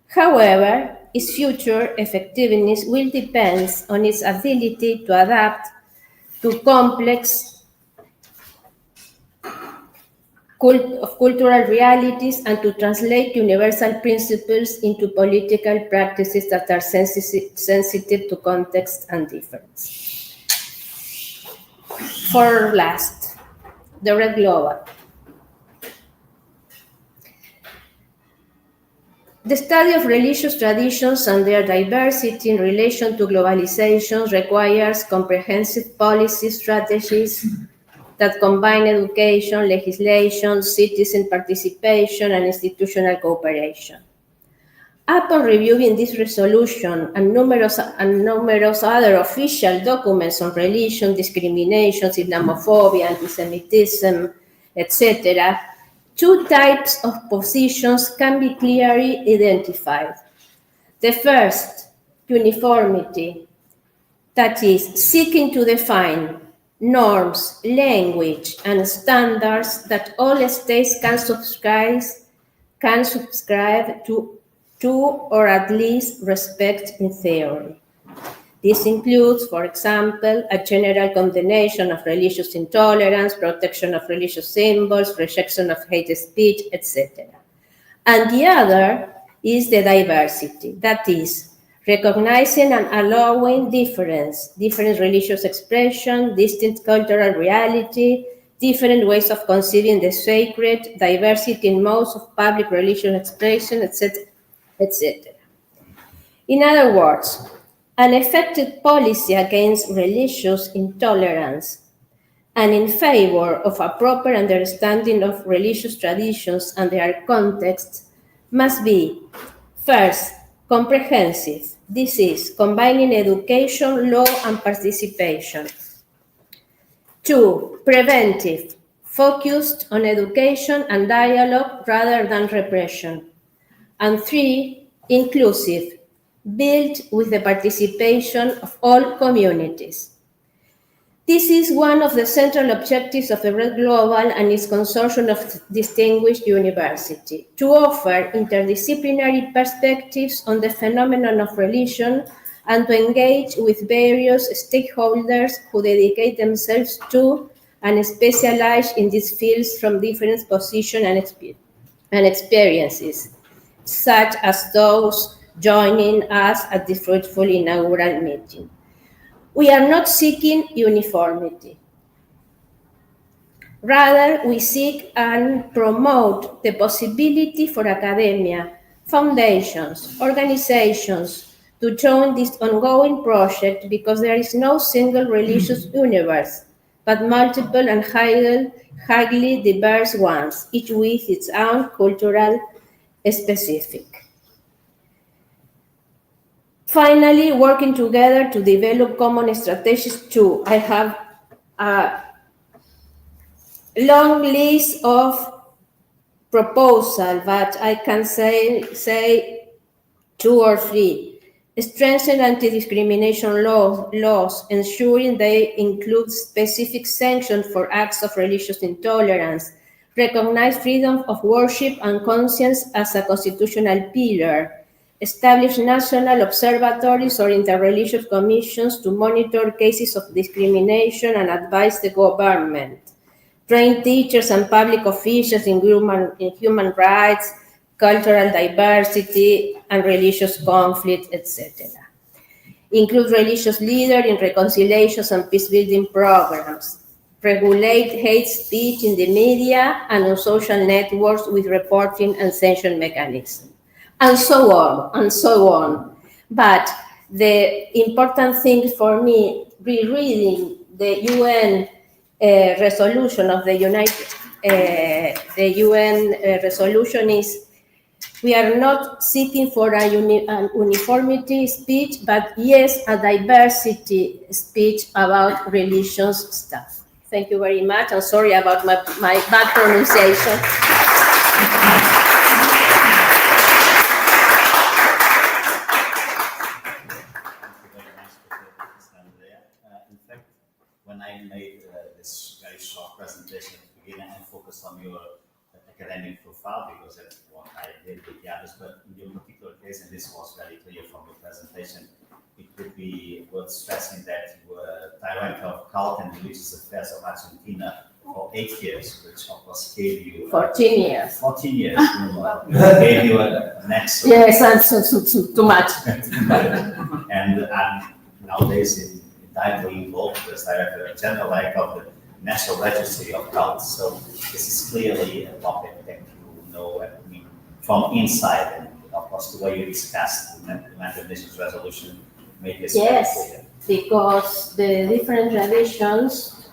However, its future effectiveness will depend on its ability to adapt to complex cultural realities and to translate universal principles into political practices that are sensitive to context and difference. For last, the ReD Global. The study of religious traditions and their diversity in relation to globalization requires comprehensive policy strategies that combine education, legislation, citizen participation, and institutional cooperation. Upon reviewing this resolution and numerous other official documents on religion, discrimination, Islamophobia, anti-Semitism, etc., two types of positions can be clearly identified. The first, uniformity, that is, seeking to define norms, language, and standards that all states can subscribe to or at least respect in theory. This includes, for example, a general condemnation of religious intolerance, protection of religious symbols, rejection of hate speech, etc. And the other is the diversity, that is, recognizing and allowing different religious expression, distinct cultural reality, different ways of conceiving the sacred, diversity in modes of public religious expression, etc., etc. In other words, an effective policy against religious intolerance and in favor of a proper understanding of religious traditions and their contexts must be, first, comprehensive. This is combining education, law, and participation. 2, preventive, focused on education and dialogue rather than repression. And 3, inclusive, built with the participation of all communities. This is one of the central objectives of the ReD Global and its consortium of distinguished universities, to offer interdisciplinary perspectives on the phenomenon of religion and to engage with various stakeholders who dedicate themselves to and specialize in these fields from different positions and experiences, such as those joining us at the fruitful inaugural meeting. We are not seeking uniformity. Rather, we seek and promote the possibility for academia, foundations, organizations to join this ongoing project because there is no single religious universe, but multiple and highly diverse ones, each with its own cultural specific. Finally, working together to develop common strategies too. I have a long list of proposals, but I can say 2 or 3. Strengthen anti-discrimination laws, ensuring they include specific sanctions for acts of religious intolerance. Recognize freedom of worship and conscience as a constitutional pillar. Establish national observatories or interreligious commissions to monitor cases of discrimination and advise the government. train teachers and public officials in human rights, cultural diversity, and religious conflict, etc. Include religious leaders in reconciliations and peace-building programs. Regulate hate speech in the media and on social networks with reporting and sanction mechanisms, and so on, and so on. But the important thing for me, rereading the UN resolution of the UN resolution is, we are not seeking for an uniformity speech, but yes, a diversity speech about religious stuff. Thank you very much. I'm sorry about my bad pronunciation. In fact, when I made this very short presentation at the beginning, I focused on your academic profile because that's what I did with the others. But in your particular case, and this was very clear from your presentation, it would be worth stressing that you were Director of Cult and Religious Affairs of Argentina for 8 years, which of course gave you 14 years. 14 years. Gave you an excellent. Yes, that's too much. And nowadays in directly involved as Director General of the National Registry of Cults. So this is clearly a topic that you know, I mean, from inside, and of course the way you discussed the United Nations resolution made this very clear. Because the different traditions,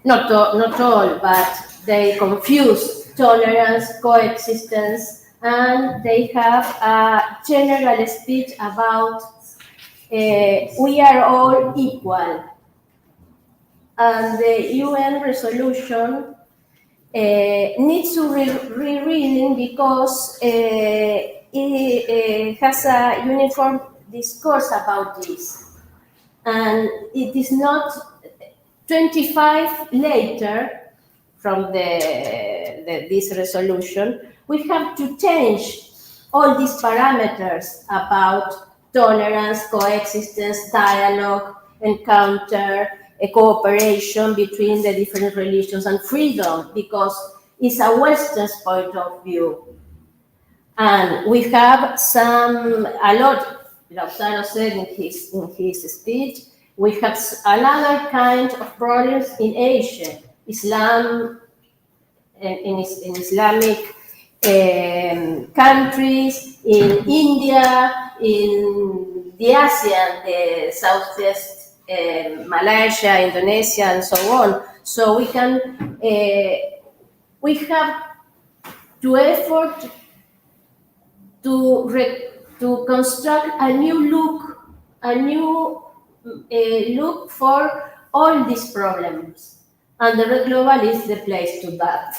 not all, but they confuse tolerance, coexistence, and they have a general speech about we are all equal. And the UN resolution needs to rereading because it has a uniform discourse about this. And it is not 25 later from this resolution, we have to change all these parameters about tolerance, coexistence, dialogue, encounter, a cooperation between the different religions, and freedom, because it's a Western point of view. And we have a lot, Lautaro said in his speech, we have another kind of problems in Asia, Islam, in Islamic countries, in India, in the ASEAN, the Southeast, Malaysia, Indonesia, and so on. So we have to effort to construct a new look for all these problems. And the ReD Global is the place to that.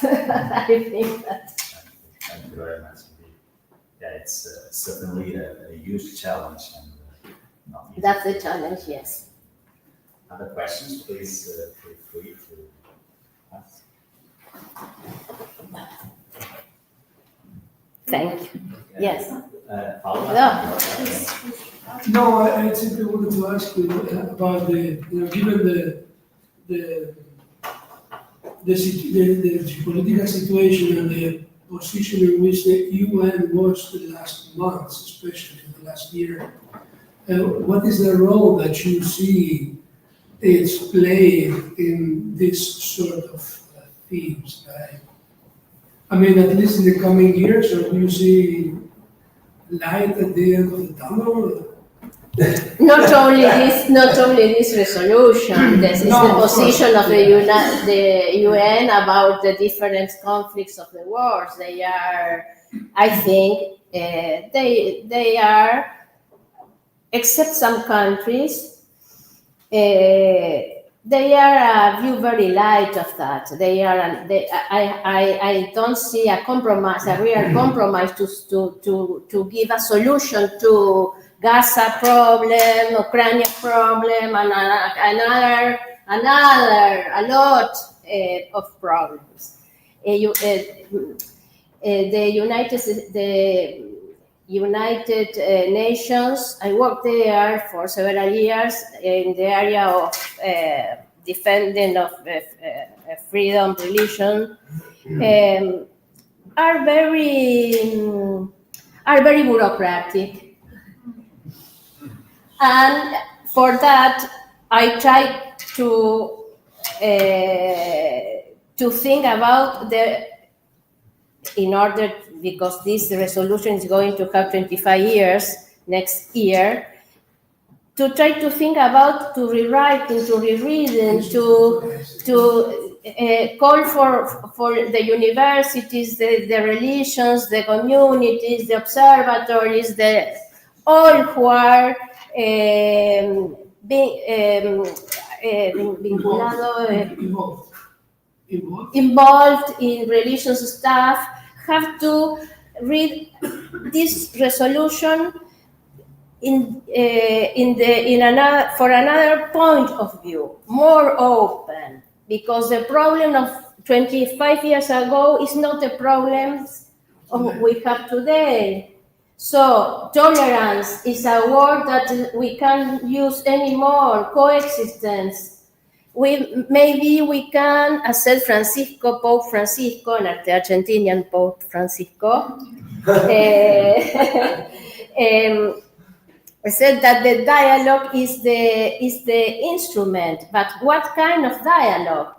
I think that. Thank you very much indeed. Yeah, it's certainly a huge challenge. And, not easy. That's the challenge, yes. Other questions, please feel free to ask. Thank you. Yes. Paula? No, I simply wanted to ask you about given the political situation and the position in which the UN was the last months, especially the last year, what is the role that you see it's played in this sort of themes? I mean, at least in the coming years, or do you see light at the end of the tunnel? Not only this resolution. This is the position of the UN about the different conflicts of the world. They are, I think, they are, except some countries, they are a view very light of that. I don't see a compromise, a real compromise to give a solution to Gaza problem, Ukraine problem, and a lot of problems. The United Nations, I worked there for several years in the area of defending of freedom, religion, are very bureaucratic. And for that, I try to think about because this resolution is going to have 25 years next year, to try to think about, to rewrite and to reread and to call for the universities, the religions, the communities, the observatories, all who are involved in religious stuff, have to read this resolution for another point of view, more open, because the problem of 25 years ago is not the problems we have today. So tolerance is a word that we can't use anymore. Coexistence. Maybe we can, as said Pope Francisco, and the Argentinian Pope Francisco, said that the dialogue is the instrument. But what kind of dialogue?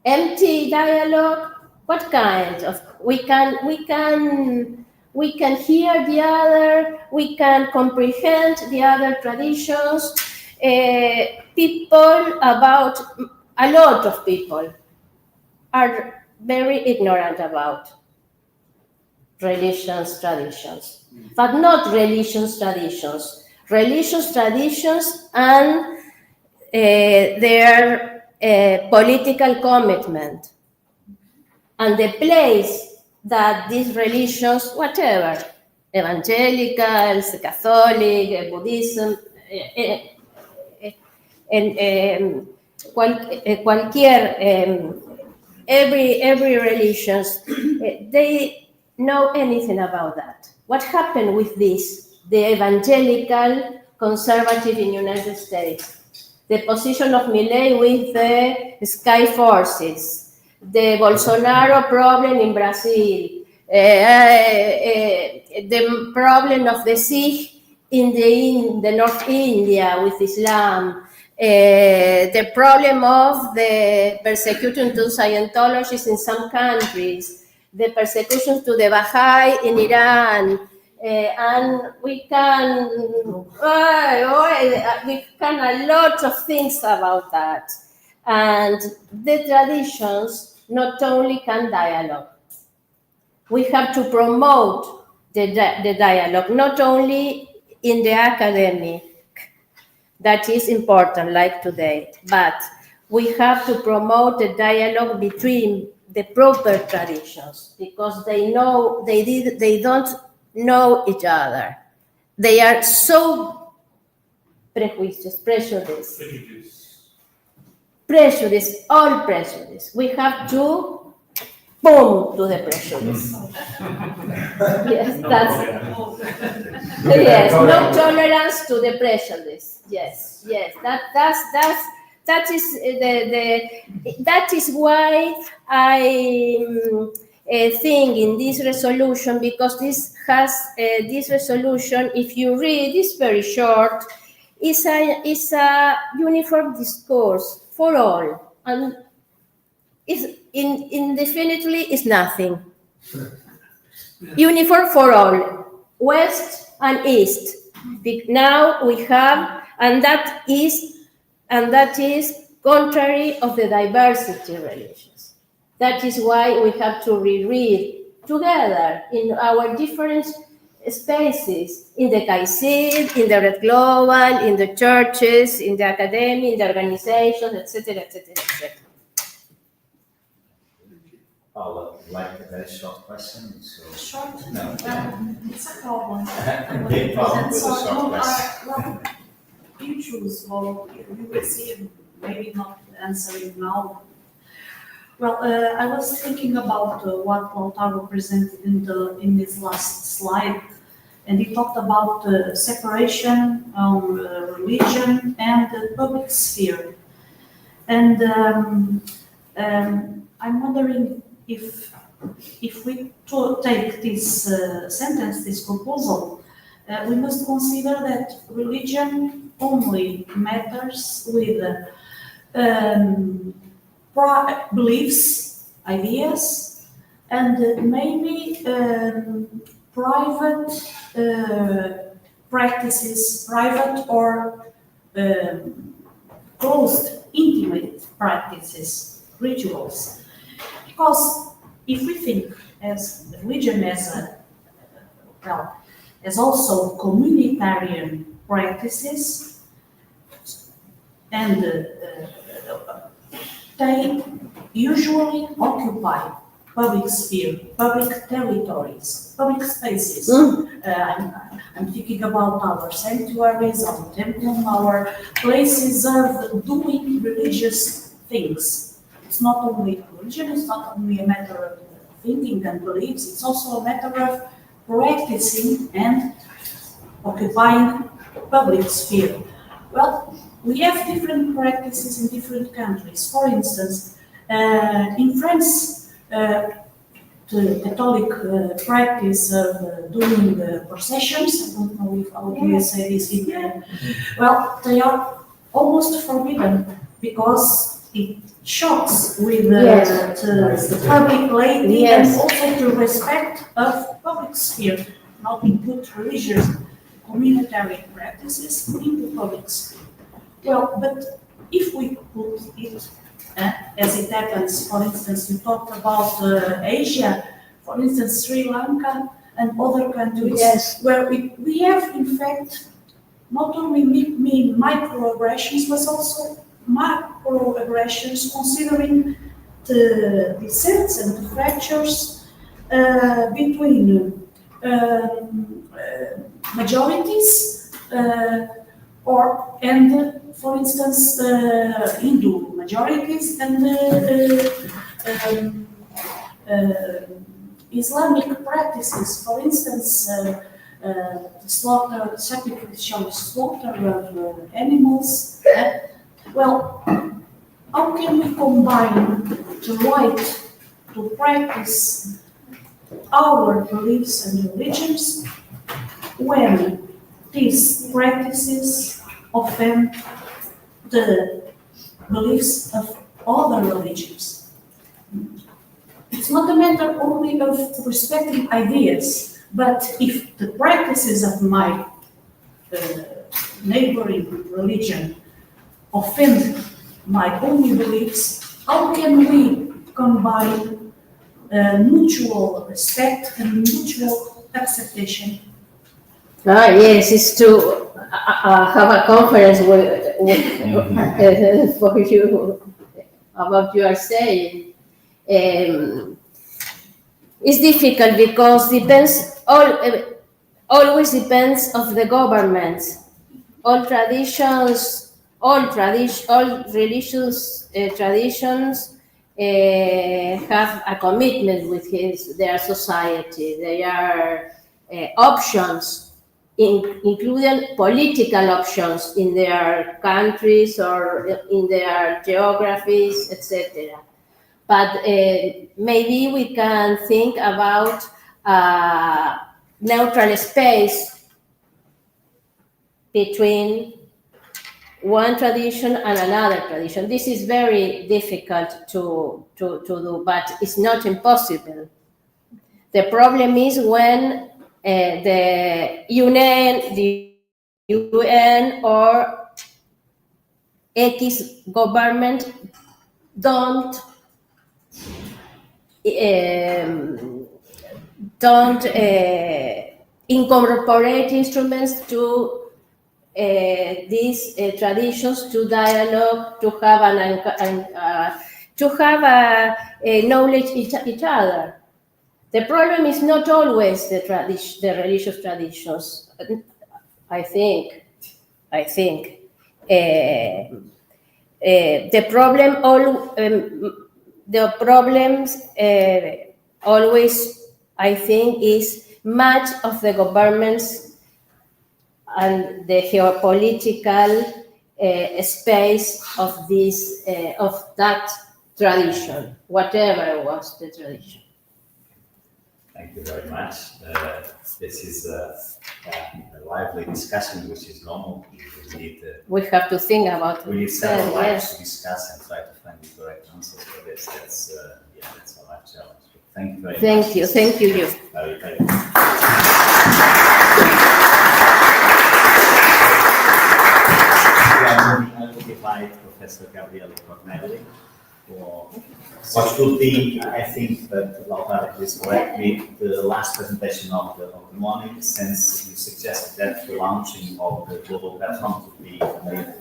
Empty dialogue? What kind of? We can hear the other. We can comprehend the other traditions. A lot of people are very ignorant about religious traditions, but not religious traditions and their political commitment and the place that these religions, whatever, evangelicals, Catholic, Buddhism, every religions, they know anything about that. What happened with this? The evangelical conservative in United States, the position of Milei with the sky forces, the Bolsonaro problem in Brazil, the problem of the Sikh in the North India with Islam, the problem of the persecution to Scientologists in some countries, the persecution to the Baha'i in Iran, and we can a lot of things about that. And the traditions not only can dialogue. We have to promote the dialogue, not only in the academic, that is important, like today, but we have to promote the dialogue between the proper traditions, because they don't know each other. They are so prejudiced. All prejudice. We have to boom to the prejudice. Yes, that's it. Yes, no tolerance to the prejudice. Yes, that is why I think in this resolution, because this resolution, if you read, is very short. Is a uniform discourse for all, and indefinitely is nothing. Uniform for all, West and East. Now we have, and that is contrary of the diversity religions. That is why we have to reread together in our different spaces, in the CAICID, in the ReD Global, in the churches, in the academy, in the organizations, etc., etc., etc. Paula, like a very short question. So. Short? No. It's a problem. Big problem with a short question. Well, you choose, or you will see, maybe not answering now. Well, I was thinking about what Lautaro presented in his last slide, and he talked about separation of religion and the public sphere. And I'm wondering if we take this sentence, this proposal, we must consider that religion only matters with beliefs, ideas, and maybe private practices, private or closed, intimate practices, rituals. Because if we think as religion as as also communitarian practices, and they usually occupy public sphere, public territories, public spaces. I'm thinking about our sanctuaries, our temple, our places of doing religious things. It's not only religion, it's not only a matter of thinking and beliefs, it's also a matter of practicing and occupying public sphere. Well, we have different practices in different countries. For instance, in France, the Catholic practice of doing processions, I don't know if how do you say this in well, they are almost forbidden because it shocks with the public laity and also the respect of public sphere, not include religious communitary practices into public sphere. Well, but if we put it as it happens, for instance, you talked about Asia, for instance, Sri Lanka and other countries where we have, in fact, not only microaggressions, but also macroaggressions, considering the dissents and the fractures between majorities for instance, Hindu majorities and Islamic practices, for instance, sacrificial slaughter of animals. Well, how can we combine the right to practice our beliefs and religions when these practices offend the beliefs of other religions? It's not a matter only of respecting ideas, but if the practices of my neighboring religion offend my own beliefs, how can we combine mutual respect and mutual acceptation? Yes, it's to have a conference for you about what you are saying. It's difficult because always depends of the governments. All religious traditions have a commitment with their society. They are options, including political options in their countries or in their geographies, etc. But maybe we can think about neutral space between one tradition and another tradition. This is very difficult to do, but it's not impossible. The problem is when the UN or X government don't incorporate instruments to these traditions, to dialogue, to have a knowledge each other. The problem is not always the religious traditions. I think. The problems always, I think, is much of the governments and the geopolitical space of that tradition, whatever was the tradition. Thank you very much. This is a lively discussion, which is normal. We have to think about we need several lives yes. to discuss and try to find the correct answers for this. That's a life challenge. Thank you very much. Thank you. Very, very I will invite Professor Gabriele Cornelli for what will be, I think that Lautaro please correct me, the last presentation of the morning, since you suggested that the launching of the global platform would be made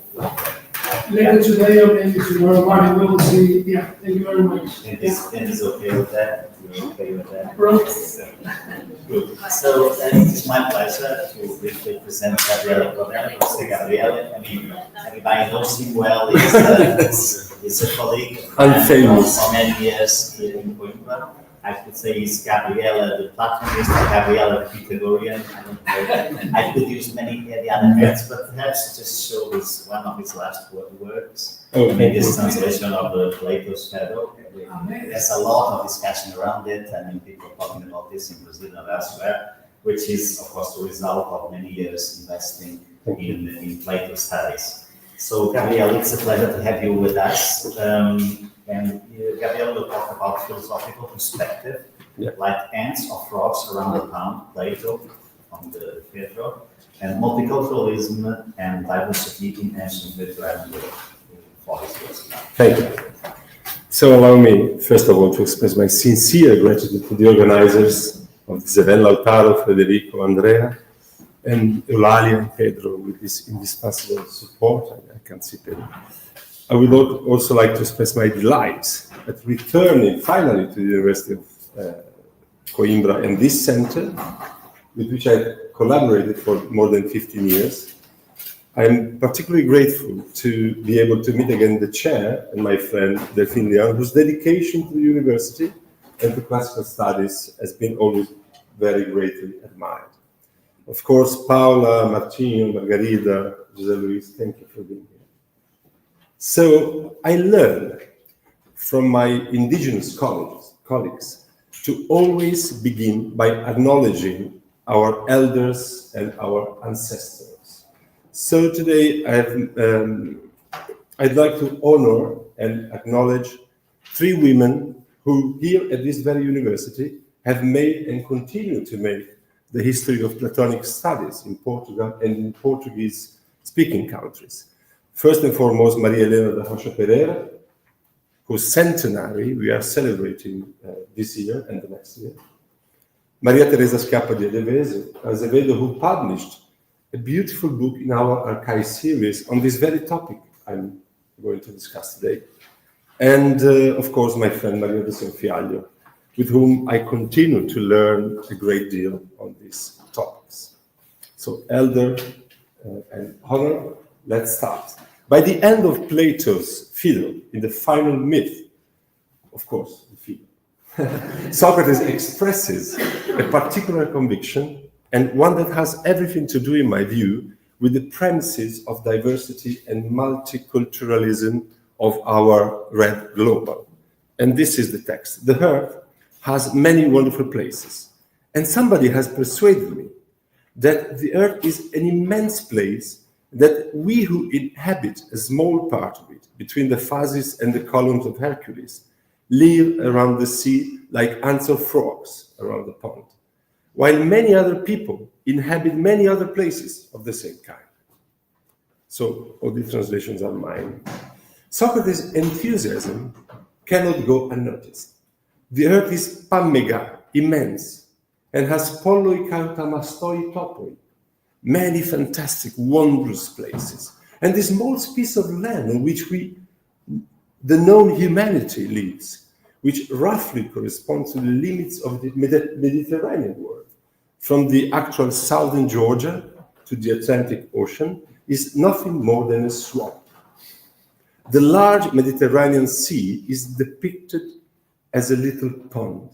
Later today or maybe tomorrow morning, we will see. Yeah, thank you very much. And is okay with that? You're okay with that? Right. Good. So it is my pleasure to briefly present Gabriele Cornelli. Mr. Gabriele, I mean, everybody knows him well. He's a colleague for many years here in Coimbra. I could say he's Gabriele the Platonist, Gabriele the Pythagorean. I don't know. I could use many the other words, but perhaps just show this one of his last works. Maybe this translation of the Plato's Shadow. There's a lot of discussion around it. I mean, people are talking about this in Brazil and elsewhere, which is, of course, the result of many years investing in Plato studies. So, Gabriele, it's a pleasure to have you with us. And Gabriele will talk about philosophical perspective, like ants or frogs around the pound, Plato on the Pedro, and multiculturalism and diversity in ancient Mediterranean Europe. Thank you. So allow me, first of all, to express my sincere gratitude to the organizers of this event, Lautaro, Federico, Andrea, and Eulalia and Pedro, with this indispensable support. I can't see Pedro. I would also like to express my delight at returning finally to the University of Coimbra and this center, with which I collaborated for more than 15 years. I'm particularly grateful to be able to meet again the chair and my friend Delphine Leon, whose dedication to the university and to classical studies has been always very greatly admired. Of course, Paula, Martino, Margarida, José Luis, thank you for being here. So I learned from my indigenous colleagues to always begin by acknowledging our elders and our ancestors. So today I'd like to honor and acknowledge 3 women who here at this very university have made and continue to make the history of Platonic studies in Portugal and in Portuguese-speaking countries. First and foremost, Maria Helena da Rocha Pereira, whose centenary we are celebrating this year and the next year. Maria Teresa Schiappa di Azevedo, who published a beautiful book in our archive series on this very topic I'm going to discuss today. And of course, my friend Maria de Sanfiaglio, with whom I continue to learn a great deal on these topics. So, elder and honor, let's start. By the end of Plato's Phaedo, in the final myth, of course, the Phaedo, Socrates expresses a particular conviction, and one that has everything to do, in my view, with the premises of diversity and multiculturalism of our ReD Global. And this is the text. The earth has many wonderful places, and somebody has persuaded me that the earth is an immense place, that we who inhabit a small part of it, between the phases and the columns of Hercules, live around the sea like ants or frogs around the pond, while many other people inhabit many other places of the same kind. So all the translations are mine. Socrates' enthusiasm cannot go unnoticed. The earth is pammega, immense, and has polloi kautamastoi topoi, many fantastic, wondrous places. And this small piece of land on which the known humanity lives, which roughly corresponds to the limits of the Mediterranean world, from the actual southern Georgia to the Atlantic Ocean, is nothing more than a swamp. The large Mediterranean Sea is depicted as a little pond.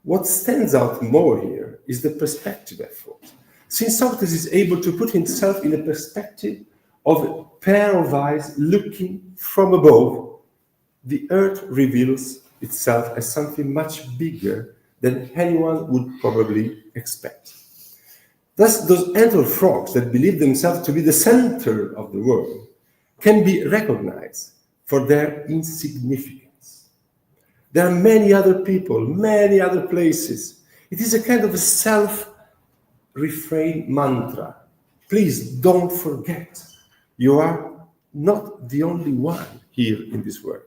What stands out more here is the perspective effort. Since Socrates is able to put himself in the perspective of a pair of eyes looking from above, the earth reveals itself as something much bigger than anyone would probably expect. Thus, those antler frogs that believe themselves to be the center of the world can be recognized for their insignificance. There are many other people, many other places. It is a kind of a self-refrain mantra. Please don't forget, you are not the only one here in this world.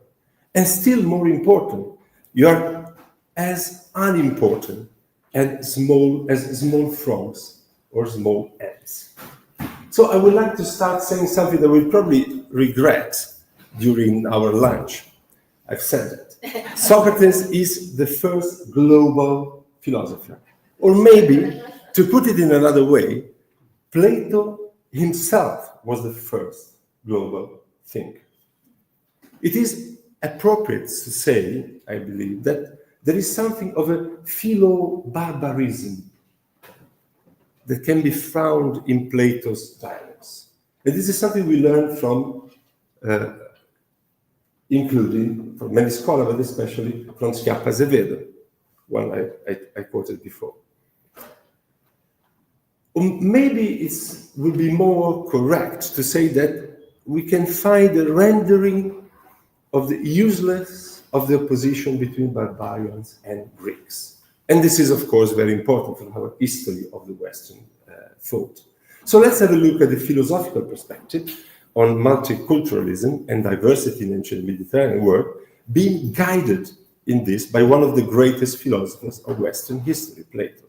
And still more important, you are as unimportant as small frogs or small ants. So I would like to start saying something that we'll probably regret during our lunch. I've said that. Socrates is the first global philosopher. Or maybe, to put it in another way, Plato himself was the first global thinker. It is appropriate to say, I believe, that there is something of a philo-barbarism that can be found in Plato's dialogues. And this is something we learn from, including from many scholars, but especially from Schiappa Azevedo, one I quoted before. Maybe it would be more correct to say that we can find a rendering of the useless of the opposition between barbarians and Greeks. And this is, of course, very important for our history of the Western thought. So let's have a look at the philosophical perspective on multiculturalism and diversity in ancient Mediterranean world, being guided in this by one of the greatest philosophers of Western history, Plato.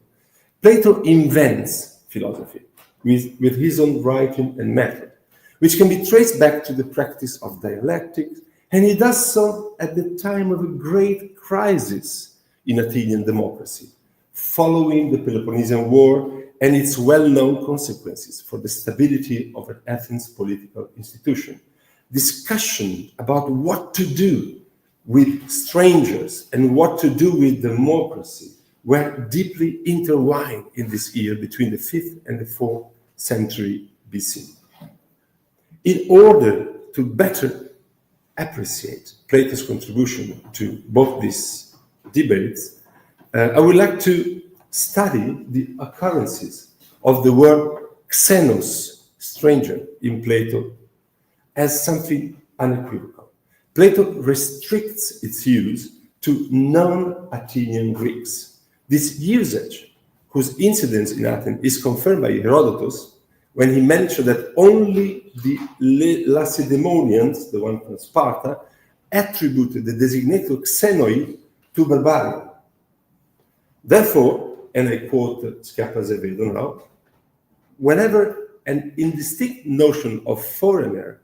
Plato invents philosophy with his own writing and method, which can be traced back to the practice of dialectics, and he does so at the time of a great crisis in Athenian democracy, following the Peloponnesian War and its well-known consequences for the stability of an Athens political institution. Discussion about what to do with strangers and what to do with democracy were deeply intertwined in this year between the 5th and the 4th century BC. In order to better appreciate Plato's contribution to both these debates, I would like to study the occurrences of the word xenos, stranger, in Plato as something unequivocal. Plato restricts its use to non-Athenian Greeks. This usage, whose incidence in Athens is confirmed by Herodotus, when he mentioned that only the Lacedaemonians, the one from Sparta, attributed the designator xenoi to barbarian. Therefore, and I quote Schiappa Azevedo now, whenever an indistinct notion of foreigner,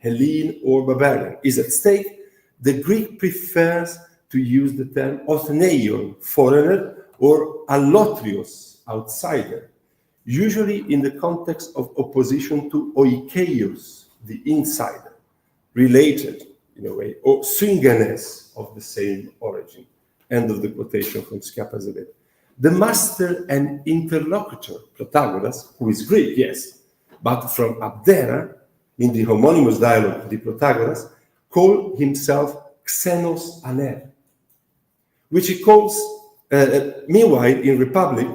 Hellene or barbarian is at stake, the Greek prefers to use the term othneion, foreigner, or allotrios, outsider, usually in the context of opposition to oikeios, the insider, related in a way, or syngenes of the same origin. End of the quotation from Schiappa Azevedo. The master and interlocutor, Protagoras, who is Greek, yes, but from Abdera, in the homonymous dialogue, the Protagoras, called himself Xenos Aner, which he calls, meanwhile, in Republic,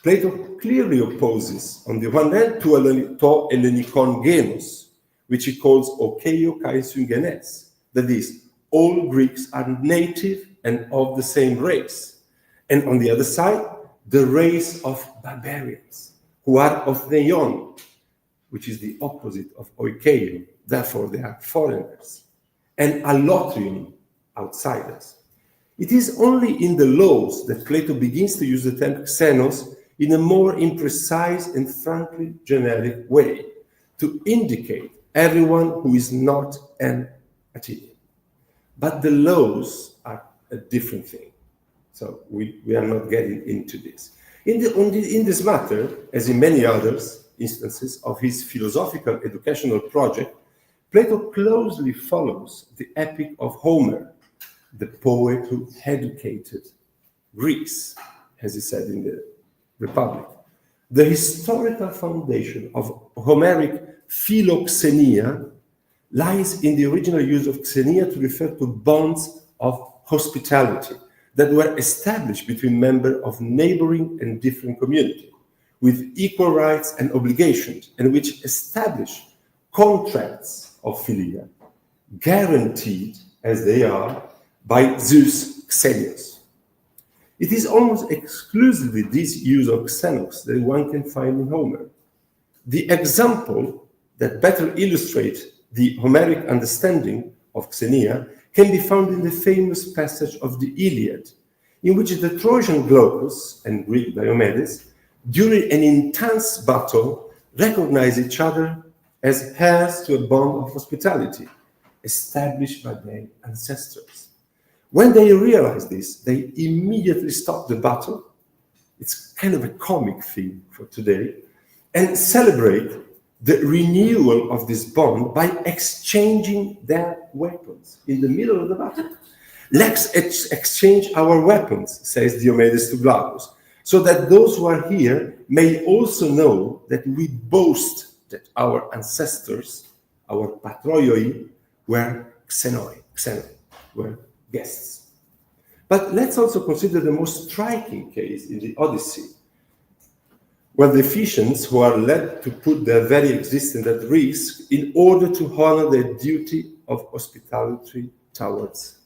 Plato clearly opposes, on the one hand, to Hellenikon genos, which he calls Okeio kai syngenes, that is, all Greeks are native and of the same race. And on the other side, the race of barbarians, who are of Neon, which is the opposite of Oikeio, therefore they are foreigners, and Allotrion, outsiders. It is only in the laws that Plato begins to use the term xenos in a more imprecise and frankly generic way, to indicate everyone who is not an Athenian. But the laws are a different thing. So we are not getting into this. In this matter, as in many others instances of his philosophical educational project, Plato closely follows the epic of Homer, the poet who educated Greece, as he said in the Republic. The historical foundation of Homeric philoxenia lies in the original use of xenia to refer to bonds of hospitality that were established between members of neighboring and different communities with equal rights and obligations, and which establish contracts of philia, guaranteed as they are by Zeus Xenios. It is almost exclusively this use of xenos that one can find in Homer. The example that better illustrates the Homeric understanding of xenia can be found in the famous passage of the Iliad, in which the Trojan Glaucus and Greek Diomedes, during an intense battle, recognize each other as heirs to a bond of hospitality established by their ancestors. When they realize this, they immediately stop the battle. It's kind of a comic thing for today, and celebrate the renewal of this bond by exchanging their weapons in the middle of the battle. Let's exchange our weapons, says Diomedes to Glaucus, so that those who are here may also know that we boast that our ancestors, our patroioi, were xenoi, were guests. But let's also consider the most striking case in the Odyssey, where the Ephesians, who are led to put their very existence at risk in order to honor their duty of hospitality towards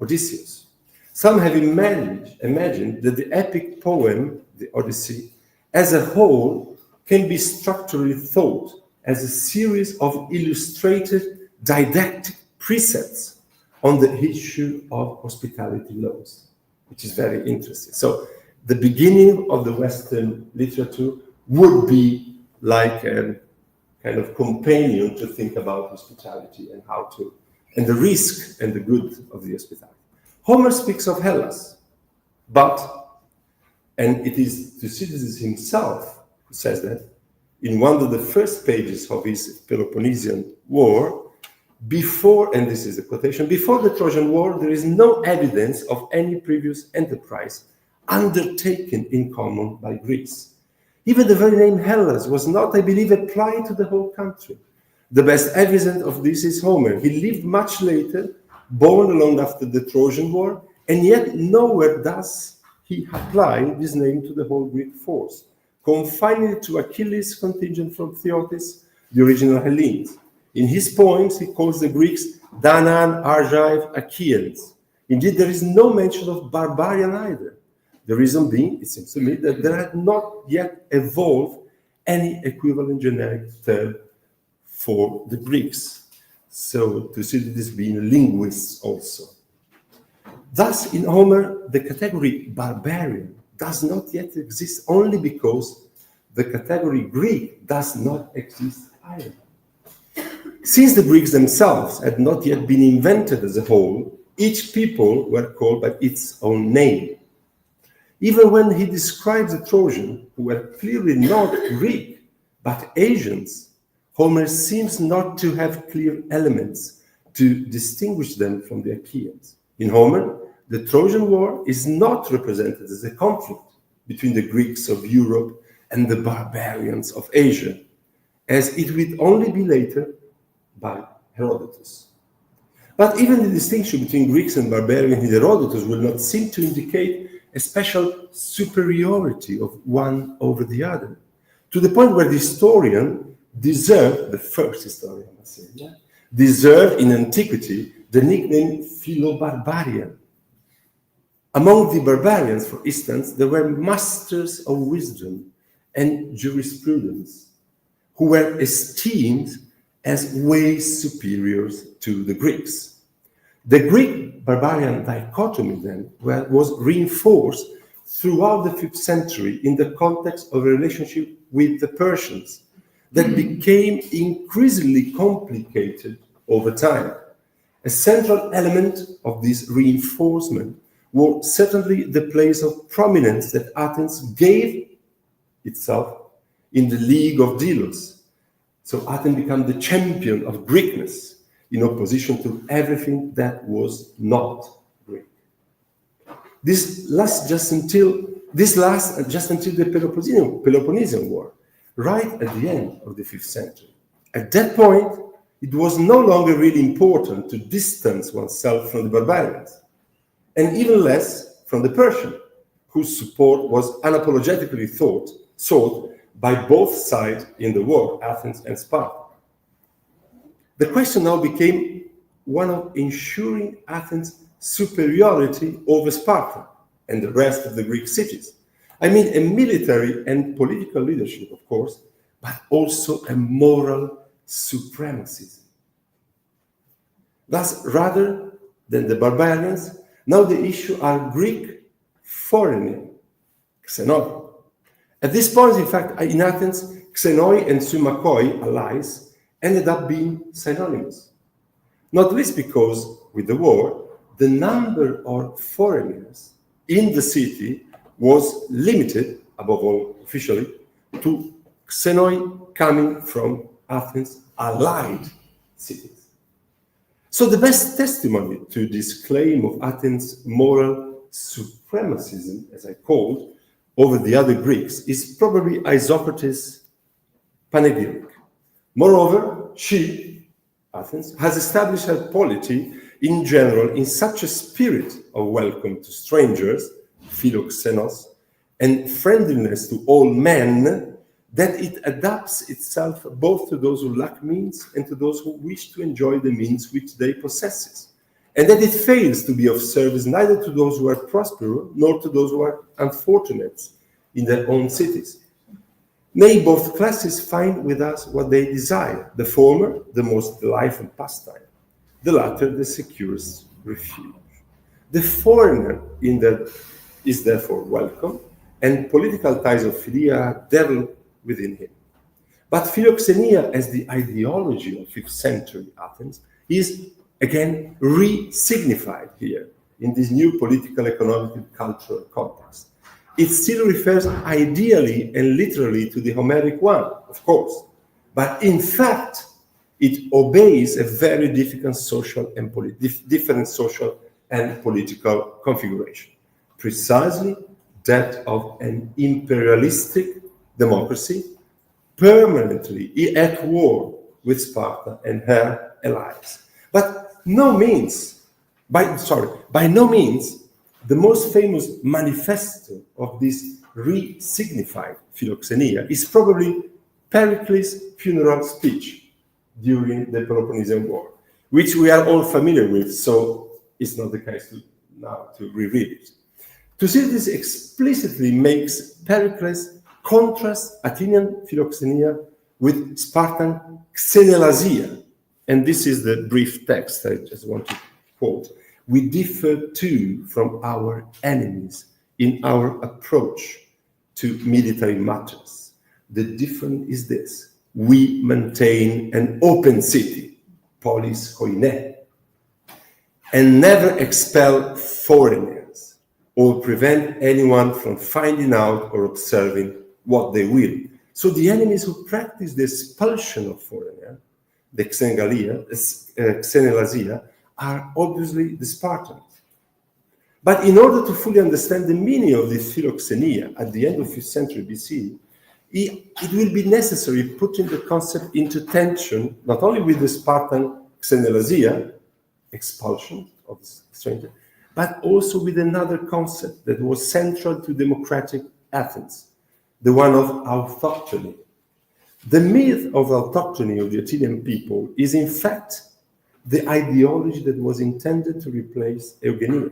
Odysseus. Some have imagined that the epic poem, the Odyssey, as a whole, can be structurally thought as a series of illustrated didactic precepts on the issue of hospitality laws, which is very interesting. So the beginning of the Western literature would be like a kind of companion to think about hospitality and how to, and the risk and the good of the hospitality. Homer speaks of Hellas, but, and it is Thucydides himself who says that, in one of the first pages of his Peloponnesian War, before, and this is a quotation, before the Trojan War, there is no evidence of any previous enterprise undertaken in common by Greece. Even the very name Hellas was not, I believe, applied to the whole country. The best evidence of this is Homer. He lived much later, born long after the Trojan War, and yet nowhere does he apply this name to the whole Greek force, confining it to Achilles' contingent from Theotis, the original Hellenes. In his poems, he calls the Greeks Danaan, Argive, Achaeans. Indeed, there is no mention of barbarian either. The reason being, it seems to me, that there had not yet evolved any equivalent generic term for the Greeks. So Thucydides being a linguist also. Thus, in Homer, the category barbarian does not yet exist only because the category Greek does not exist either. Since the Greeks themselves had not yet been invented as a whole, each people were called by its own name. Even when he describes the Trojans, who were clearly not Greek, but Asians, Homer seems not to have clear elements to distinguish them from the Achaeans. In Homer, the Trojan War is not represented as a conflict between the Greeks of Europe and the barbarians of Asia, as it will only be later by Herodotus. But even the distinction between Greeks and barbarians in Herodotus will not seem to indicate a special superiority of one over the other, to the point where the historian deserved, the first historian, I must say, deserved in antiquity the nickname Philobarbarian. Among the barbarians, for instance, there were masters of wisdom and jurisprudence who were esteemed as way superiors to the Greeks. The Greek-barbarian dichotomy then was reinforced throughout the 5th century in the context of a relationship with the Persians that became increasingly complicated over time. A central element of this reinforcement was certainly the place of prominence that Athens gave itself in the League of Delos. So Athens became the champion of Greekness in opposition to everything that was not Greek. This lasts just until the Peloponnesian War, right at the end of the 5th century. At that point, it was no longer really important to distance oneself from the barbarians, and even less from the Persian, whose support was unapologetically sought by both sides in the war, Athens and Sparta. The question now became one of ensuring Athens' superiority over Sparta and the rest of the Greek cities. I mean, a military and political leadership, of course, but also a moral supremacy. Thus, rather than the barbarians, now the issue are Greek foreigner, xenoi. At this point, in fact, in Athens, xenoi and Symakoi, allies, ended up being synonymous. Not least because, with the war, the number of foreigners in the city was limited, above all officially, to xenoi coming from Athens' allied cities. So the best testimony to this claim of Athens' moral supremacism, as I called, over the other Greeks is probably Isocrates' panegyric. Moreover, she, Athens, has established her polity in general in such a spirit of welcome to strangers, philoxenos, and friendliness to all men, that it adapts itself both to those who lack means and to those who wish to enjoy the means which they possess, and that it fails to be of service neither to those who are prosperous nor to those who are unfortunate in their own cities. May both classes find with us what they desire, the former the most delightful pastime, the latter the securest refuge. The foreigner is therefore welcome, and political ties of philia develop within him. But philoxenia as the ideology of 5th century Athens is again re-signified here in this new political, economic, and cultural context. It still refers ideally and literally to the Homeric one, of course, but in fact, it obeys a very different social and political configuration, precisely that of an imperialistic democracy permanently at war with Sparta and her allies. But by no means, the most famous manifesto of this re-signified philoxenia is probably Pericles' funeral speech during the Peloponnesian War, which we are all familiar with, so it's not the case now to reread it. Thucydides explicitly makes Pericles contrast Athenian philoxenia with Spartan xenelasia, and this is the brief text I just want to quote. We differ too from our enemies in our approach to military matters. The difference is this: we maintain an open city, polis koine, and never expel foreigners or prevent anyone from finding out or observing what they will. So the enemies who practice the expulsion of foreigners, the xenelasia, are obviously the Spartans. But in order to fully understand the meaning of this philoxenia at the end of 5th century BC, it will be necessary putting the concept into tension not only with the Spartan xenelasia, expulsion of the stranger, but also with another concept that was central to democratic Athens, the one of autochthony. The myth of autochthony of the Athenian people is in fact the ideology that was intended to replace eugenia,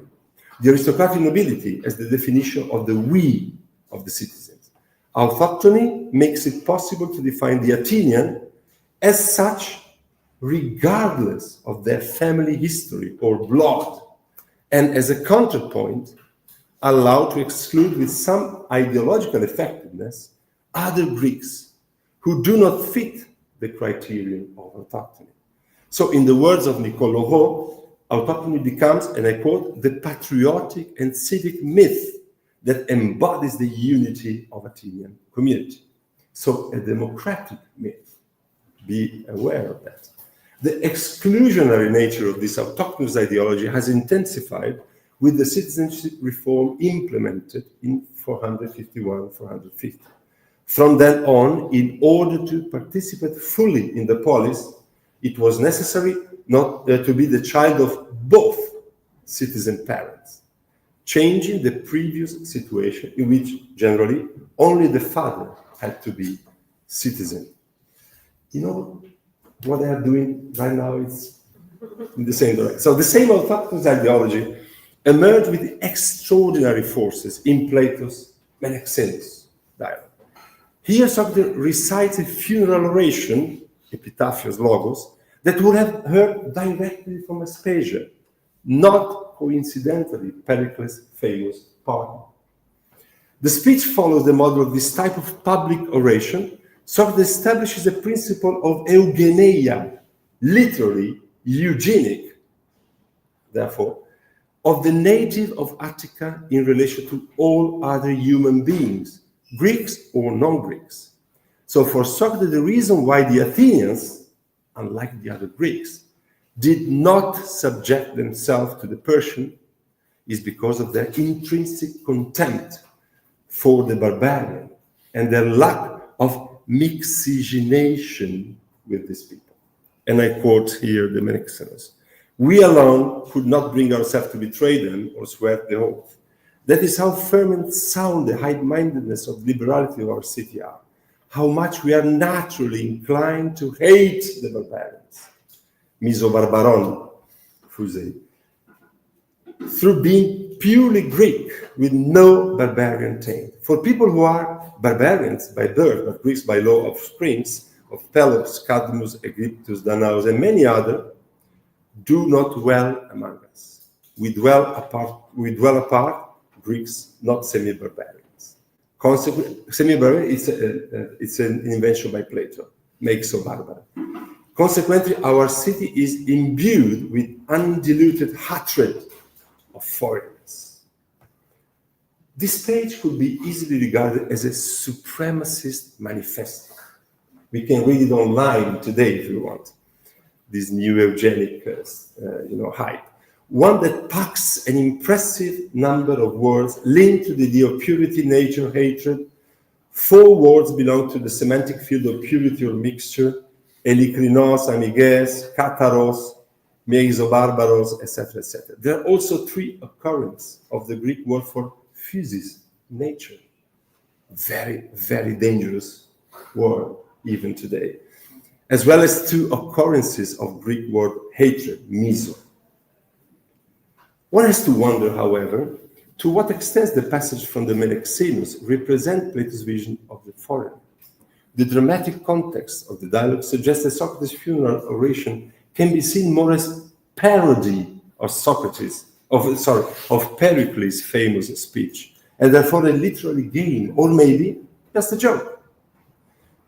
the aristocratic nobility as the definition of the we of the citizens. Autochthony makes it possible to define the Athenian as such regardless of their family history or blood, and as a counterpoint, allowed to exclude with some ideological effectiveness other Greeks who do not fit the criterion of autochthony. So in the words of Nicole Laurent, autochthony becomes, and I quote, the patriotic and civic myth that embodies the unity of Athenian community. So a democratic myth. Be aware of that. The exclusionary nature of this autochthonous ideology has intensified with the citizenship reform implemented in 451-450. From then on, in order to participate fully in the polis, it was necessary not to be the child of both citizen parents, changing the previous situation in which generally only the father had to be citizen. You know what they are doing right now is in the same direction. So the same autochthonous ideology emerged with extraordinary forces in Plato's Menexenus dialogue. Here Socrates recites a funeral oration, Epitaphios Logos, that would have heard directly from Aspasia, not coincidentally Pericles' famous partner. The speech follows the model of this type of public oration. Socrates establishes a principle of eugeneia, literally eugenic, therefore, of the native of Attica in relation to all other human beings, Greeks or non-Greeks. So for Socrates, the reason why the Athenians, unlike the other Greeks, did not subject themselves to the Persian is because of their intrinsic contempt for the barbarian and their lack of mixigenation with these people. And I quote here the Menexenus. We alone could not bring ourselves to betray them or swear the oath. That is how firm and sound the high-mindedness of liberality of our city are, how much we are naturally inclined to hate the barbarians. Miso barbaron, Fusei. Through being purely Greek with no barbarian taint. For people who are barbarians by birth, but Greeks by law of springs, of Pelops, Cadmus, Aegyptus, Danaus, and many others, do not dwell among us. We dwell apart, Greeks, not semi-barbarians. Consequently, semi-barbarian, it's an invention by Plato, makes so barbarian. Consequently, our city is imbued with undiluted hatred of foreigners. This page could be easily regarded as a supremacist manifesto. We can read it online today if you want. This new eugenic, hype. One that packs an impressive number of words linked to the idea of purity, nature, hatred. 4 words belong to the semantic field of purity or mixture: elikrinos, amigues, kataros, meizobarbaros, etc., etc. There are also 3 occurrences of the Greek word for physis, nature. Very, very dangerous word even today. As well as 2 occurrences of Greek word hatred, miso. One has to wonder, however, to what extent the passage from the Menexenus represents Plato's vision of the foreigner. The dramatic context of the dialogue suggests that Socrates' funeral oration can be seen more as parody of of Pericles' famous speech, and therefore a literary game, or maybe just a joke.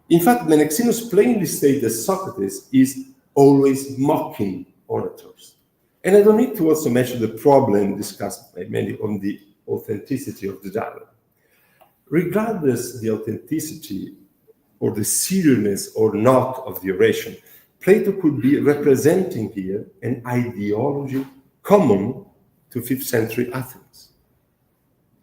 In fact, Menexenus plainly states that Socrates is always mocking orators. And I don't need to also mention the problem discussed by many on the authenticity of the dialogue. Regardless the authenticity or the seriousness or not of the oration, Plato could be representing here an ideology common to 5th century Athens.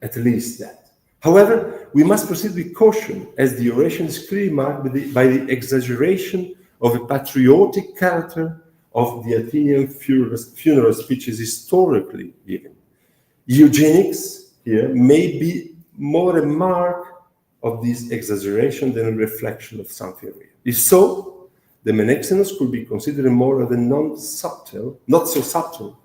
At least that. However, we must proceed with caution, as the oration is clearly marked by the exaggeration of a patriotic character of the Athenian funeral speeches historically given. Eugenics here may be more a mark of this exaggeration than a reflection of something real. If so, the Menexenus could be considered more of a not so subtle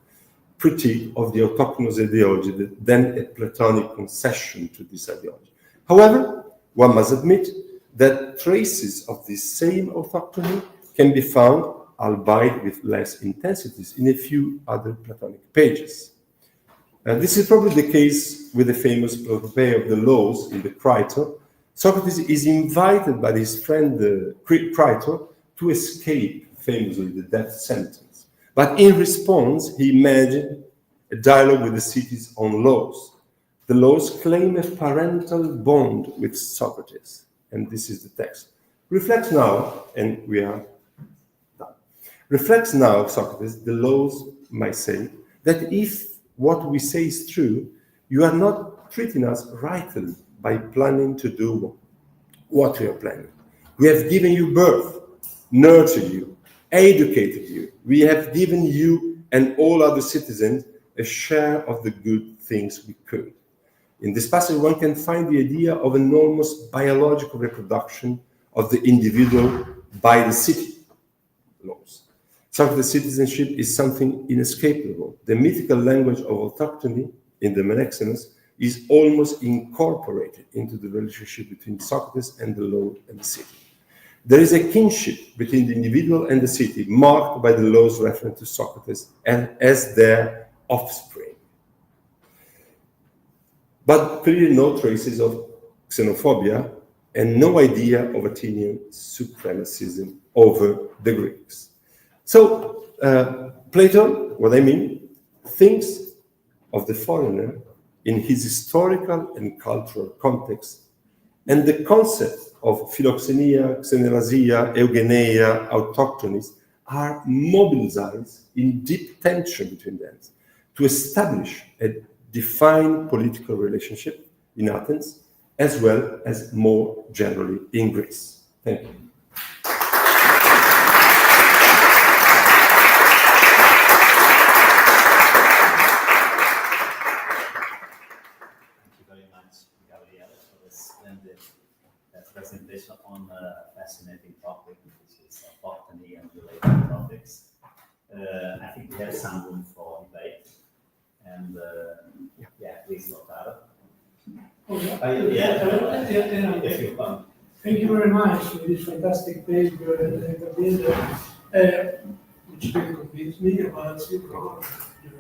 critique of the autochthonous ideology than a Platonic concession to this ideology. However, one must admit that traces of this same autochthony can be found, albeit with less intensities, in a few other Platonic pages. This is probably the case with the famous Protopoeia of the Laws in the Crito. Socrates is invited by his friend Crito to escape, famously, the death sentence. But in response, he imagined a dialogue with the city's own laws. The laws claim a parental bond with Socrates. And this is the text. Reflect now, and we are done. Reflects now, Socrates, the laws might say, that if what we say is true, you are not treating us rightly by planning to do what we are planning. We have given you birth, nurtured you, educated you. We have given you and all other citizens a share of the good things we could. In this passage, one can find the idea of an almost biological reproduction of the individual by the city laws. Socrates' citizenship is something inescapable. The mythical language of autochthony in the Menexenus is almost incorporated into the relationship between Socrates and the law and the city. There is a kinship between the individual and the city, marked by the laws referent to Socrates and as their offspring. But clearly no traces of xenophobia and no idea of Athenian supremacism over the Greeks. So Plato, what I mean, thinks of the foreigner in his historical and cultural context, and the concept of philoxenia, xenelasia, eugeneia, autochthonies are mobilized in deep tension between them to establish a defined political relationship in Athens, as well as more generally in Greece. Thank you. Presentation on a fascinating topic, which is autochthony and related topics. I think we have some room for debate. And please, Lautaro. If you come. Thank you very much for this fantastic paper, which really convinced me about your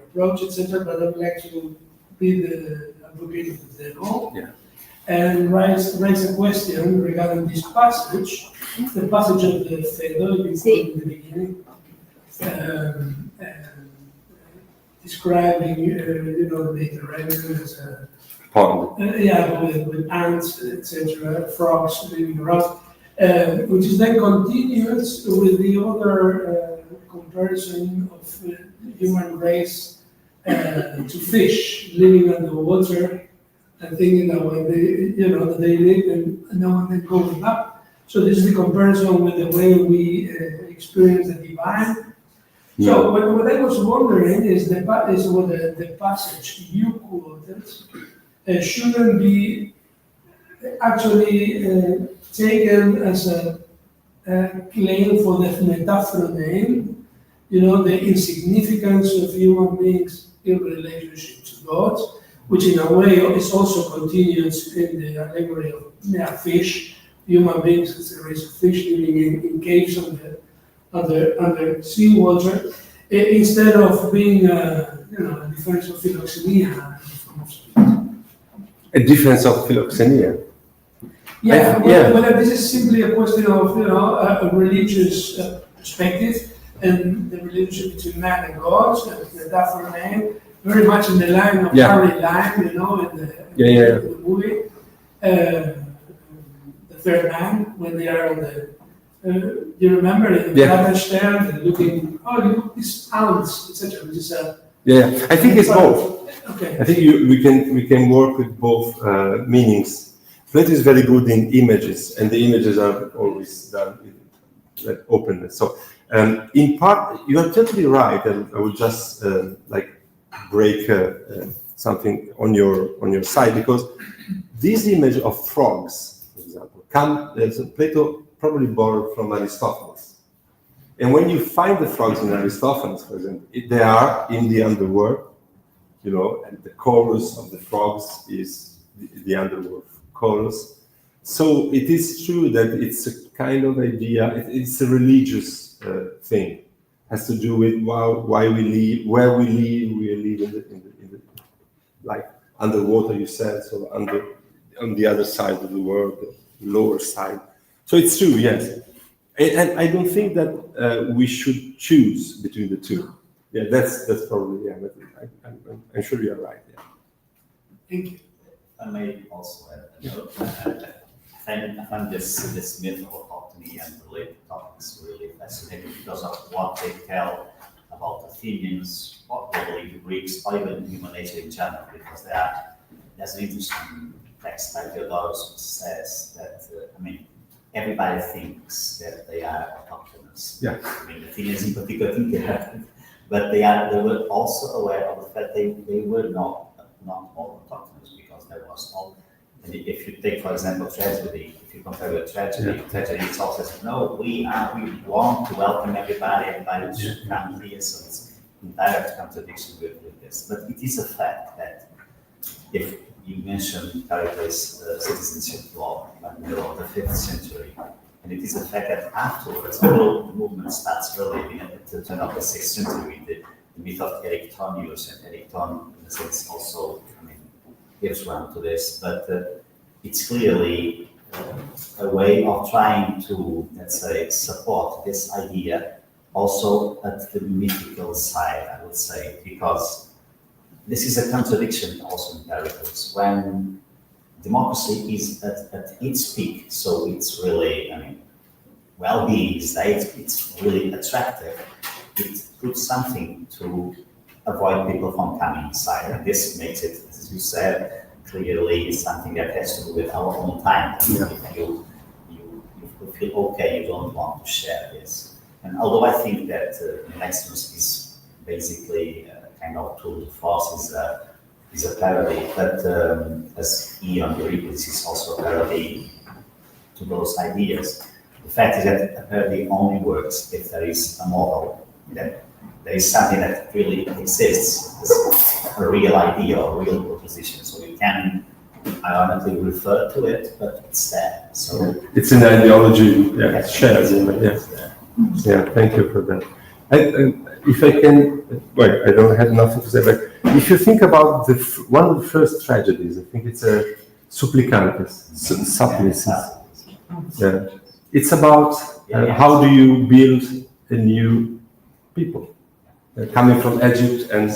approach, etc. But I would like to be the advocate of the devil. Yeah. And raise a question regarding this passage, the passage of the Phaedo you quoted in the beginning, describing, the Mediterranean as a pond. With ants, etc., frogs living around, which is then continues with the other comparison of the human race to fish living underwater. And thinking that when they live and no one then going up. So this is the comparison with the way we experience the divine. Yeah. So what I was wondering is whether the passage you quoted shouldn't be actually taken as a claim for the metaphrone, the insignificance of human beings in relationship to God, which in a way is also continuous in the allegory of fish. Human beings as a race of fish living in caves under seawater, instead of being a defense of philoxenia. A defense of philoxenia. Whether this is simply a question of a religious perspective and the relationship between man and God, the Daphne name. Very much in the line of Harry Lime, in the movie, The Third Man, when they are on the, you remember, in the garbage there, looking, look, these ants, etc. Which is I think it's both. Okay. I think we can work with both meanings. Plato is very good in images, and the images are always done with openness. So, in part, you are totally right, and I would just break something on your side, because this image of frogs, for example, Plato probably borrowed from Aristophanes. And when you find the frogs in Aristophanes, for example, they are in the underworld, and the chorus of the frogs is the underworld chorus. So it is true that it's a kind of idea, it's a religious thing. Has to do with why we live, where we live in the like underwater, you said, so on the other side of the world, the lower side. So it's true, yes. And I don't think that we should choose between the two. Yeah, that's probably, I'm sure you're right, yeah. Thank you. I may also add a note. I find this myth of autochthony and related topics really fascinating because of what they tell about Athenians, what they believe the Greeks, or even human nature in general, because there's an interesting text by Theodorus which says that, everybody thinks that they are autochthonous. Yeah. I mean, the Athenians in particular think they are, but they were also aware of the fact they were not all autochthonous, because there was all. And if you take, for example, tragedy, if you compare with tragedy, tragedy itself says, no, we want to welcome everybody should come here, so it's in direct contradiction with this. But it is a fact that if you mentioned Caritas citizenship law in the middle of the 5th century, and it is a fact that afterwards, although the movement starts really at the turn of the 6th century, the myth of Eric Tonius, and Eric Ton, in a sense, also, gives one to this, but it's clearly a way of trying to, let's say, support this idea also at the mythical side, I would say, because this is a contradiction also in Caritas. When democracy is at its peak, so it's really, well-being state, it's really attractive. It puts something to avoid people from coming inside, and this makes it, as you said, clearly something that has to do with our own time. Yeah. If you feel okay, you don't want to share this. And although I think that Maximus is basically kind of tool de force, is a parody, but as Ion Euripides is also a parody to those ideas. The fact is that a parody only works if there is a model, that there is something that really exists, as a real idea or a real proposition. So you can ironically refer to it, but it's there. So it's an ideology, shared. Yeah, thank you for that. If I can, well, I don't have nothing to say, but if you think about one of the first tragedies, I think it's a Supplicantes, Supplices. Yeah. It's about how do you build a new people coming from Egypt, and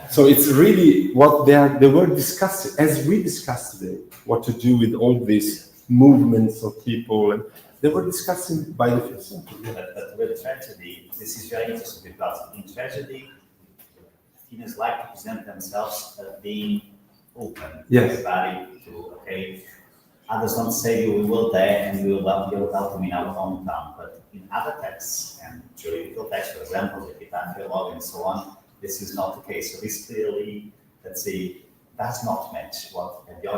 so it's really what they were discussing, as we discussed today, what to do with all these movements of people, and they were discussing by the 5th century. But with tragedy, this is very interesting, because in tragedy, Athenians like to present themselves as being open. Yes. Everybody to, others don't say we will die and we will welcome in our hometown. But in other texts, and juridical texts, for example, the Epitaph law and so on, this is not the case. So this clearly, let's say, does not match what the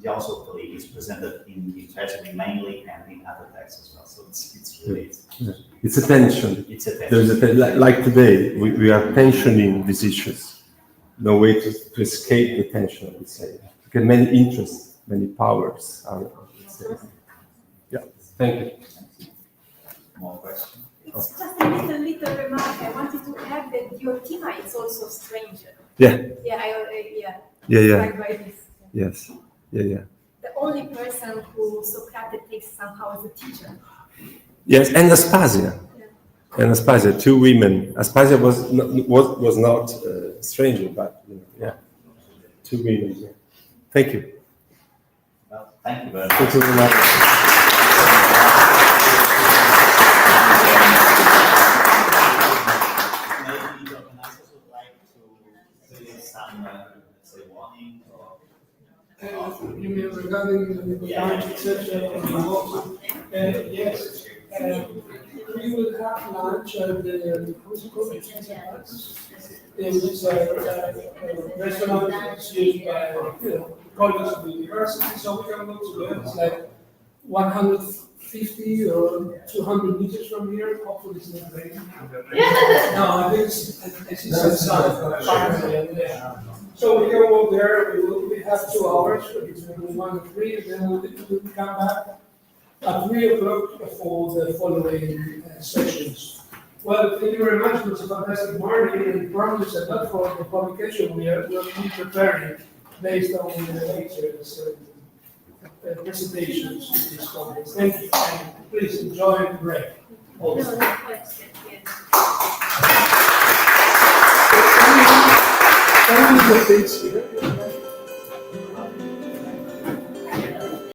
also believe is presented in tragedy mainly, and in other texts as well. So it's really it's a tension. It's a tension. There's like today, we are tensioning these issues. No way to escape the tension, I would say. Because many interests, many powers are. Yeah. Thank you. More questions? It's just a little remark. I wanted to add that Diotima is also a stranger. Yeah. Yeah. Yeah. Right by this. Yes. Yeah. The only person who Socrates takes somehow as a teacher. Yes, and Aspasia. Yeah. And Aspasia, two women. Aspasia was not a stranger, but two women. Yeah. Thank you. Well, thank you very much. Thank you very much. Maybe the organizers would like to give some, say, warning or. You mean regarding the time, etc. Yes. We will have lunch at the it's a restaurant used by colleagues of the university, so we can go to it. It's like 150 or 200 meters from here. Hopefully it's not raining. No, I think it's sun. So we can go there. We have 2 hours between 1 and 3, and then we'll come back at 3 o'clock for the following sessions. Well, thank you very much. It was a fantastic morning, and promise a lot for the publication we'll be preparing based on the lectures and presentations in this conference. Thank you. And please enjoy the break. Also. Can you use the page here?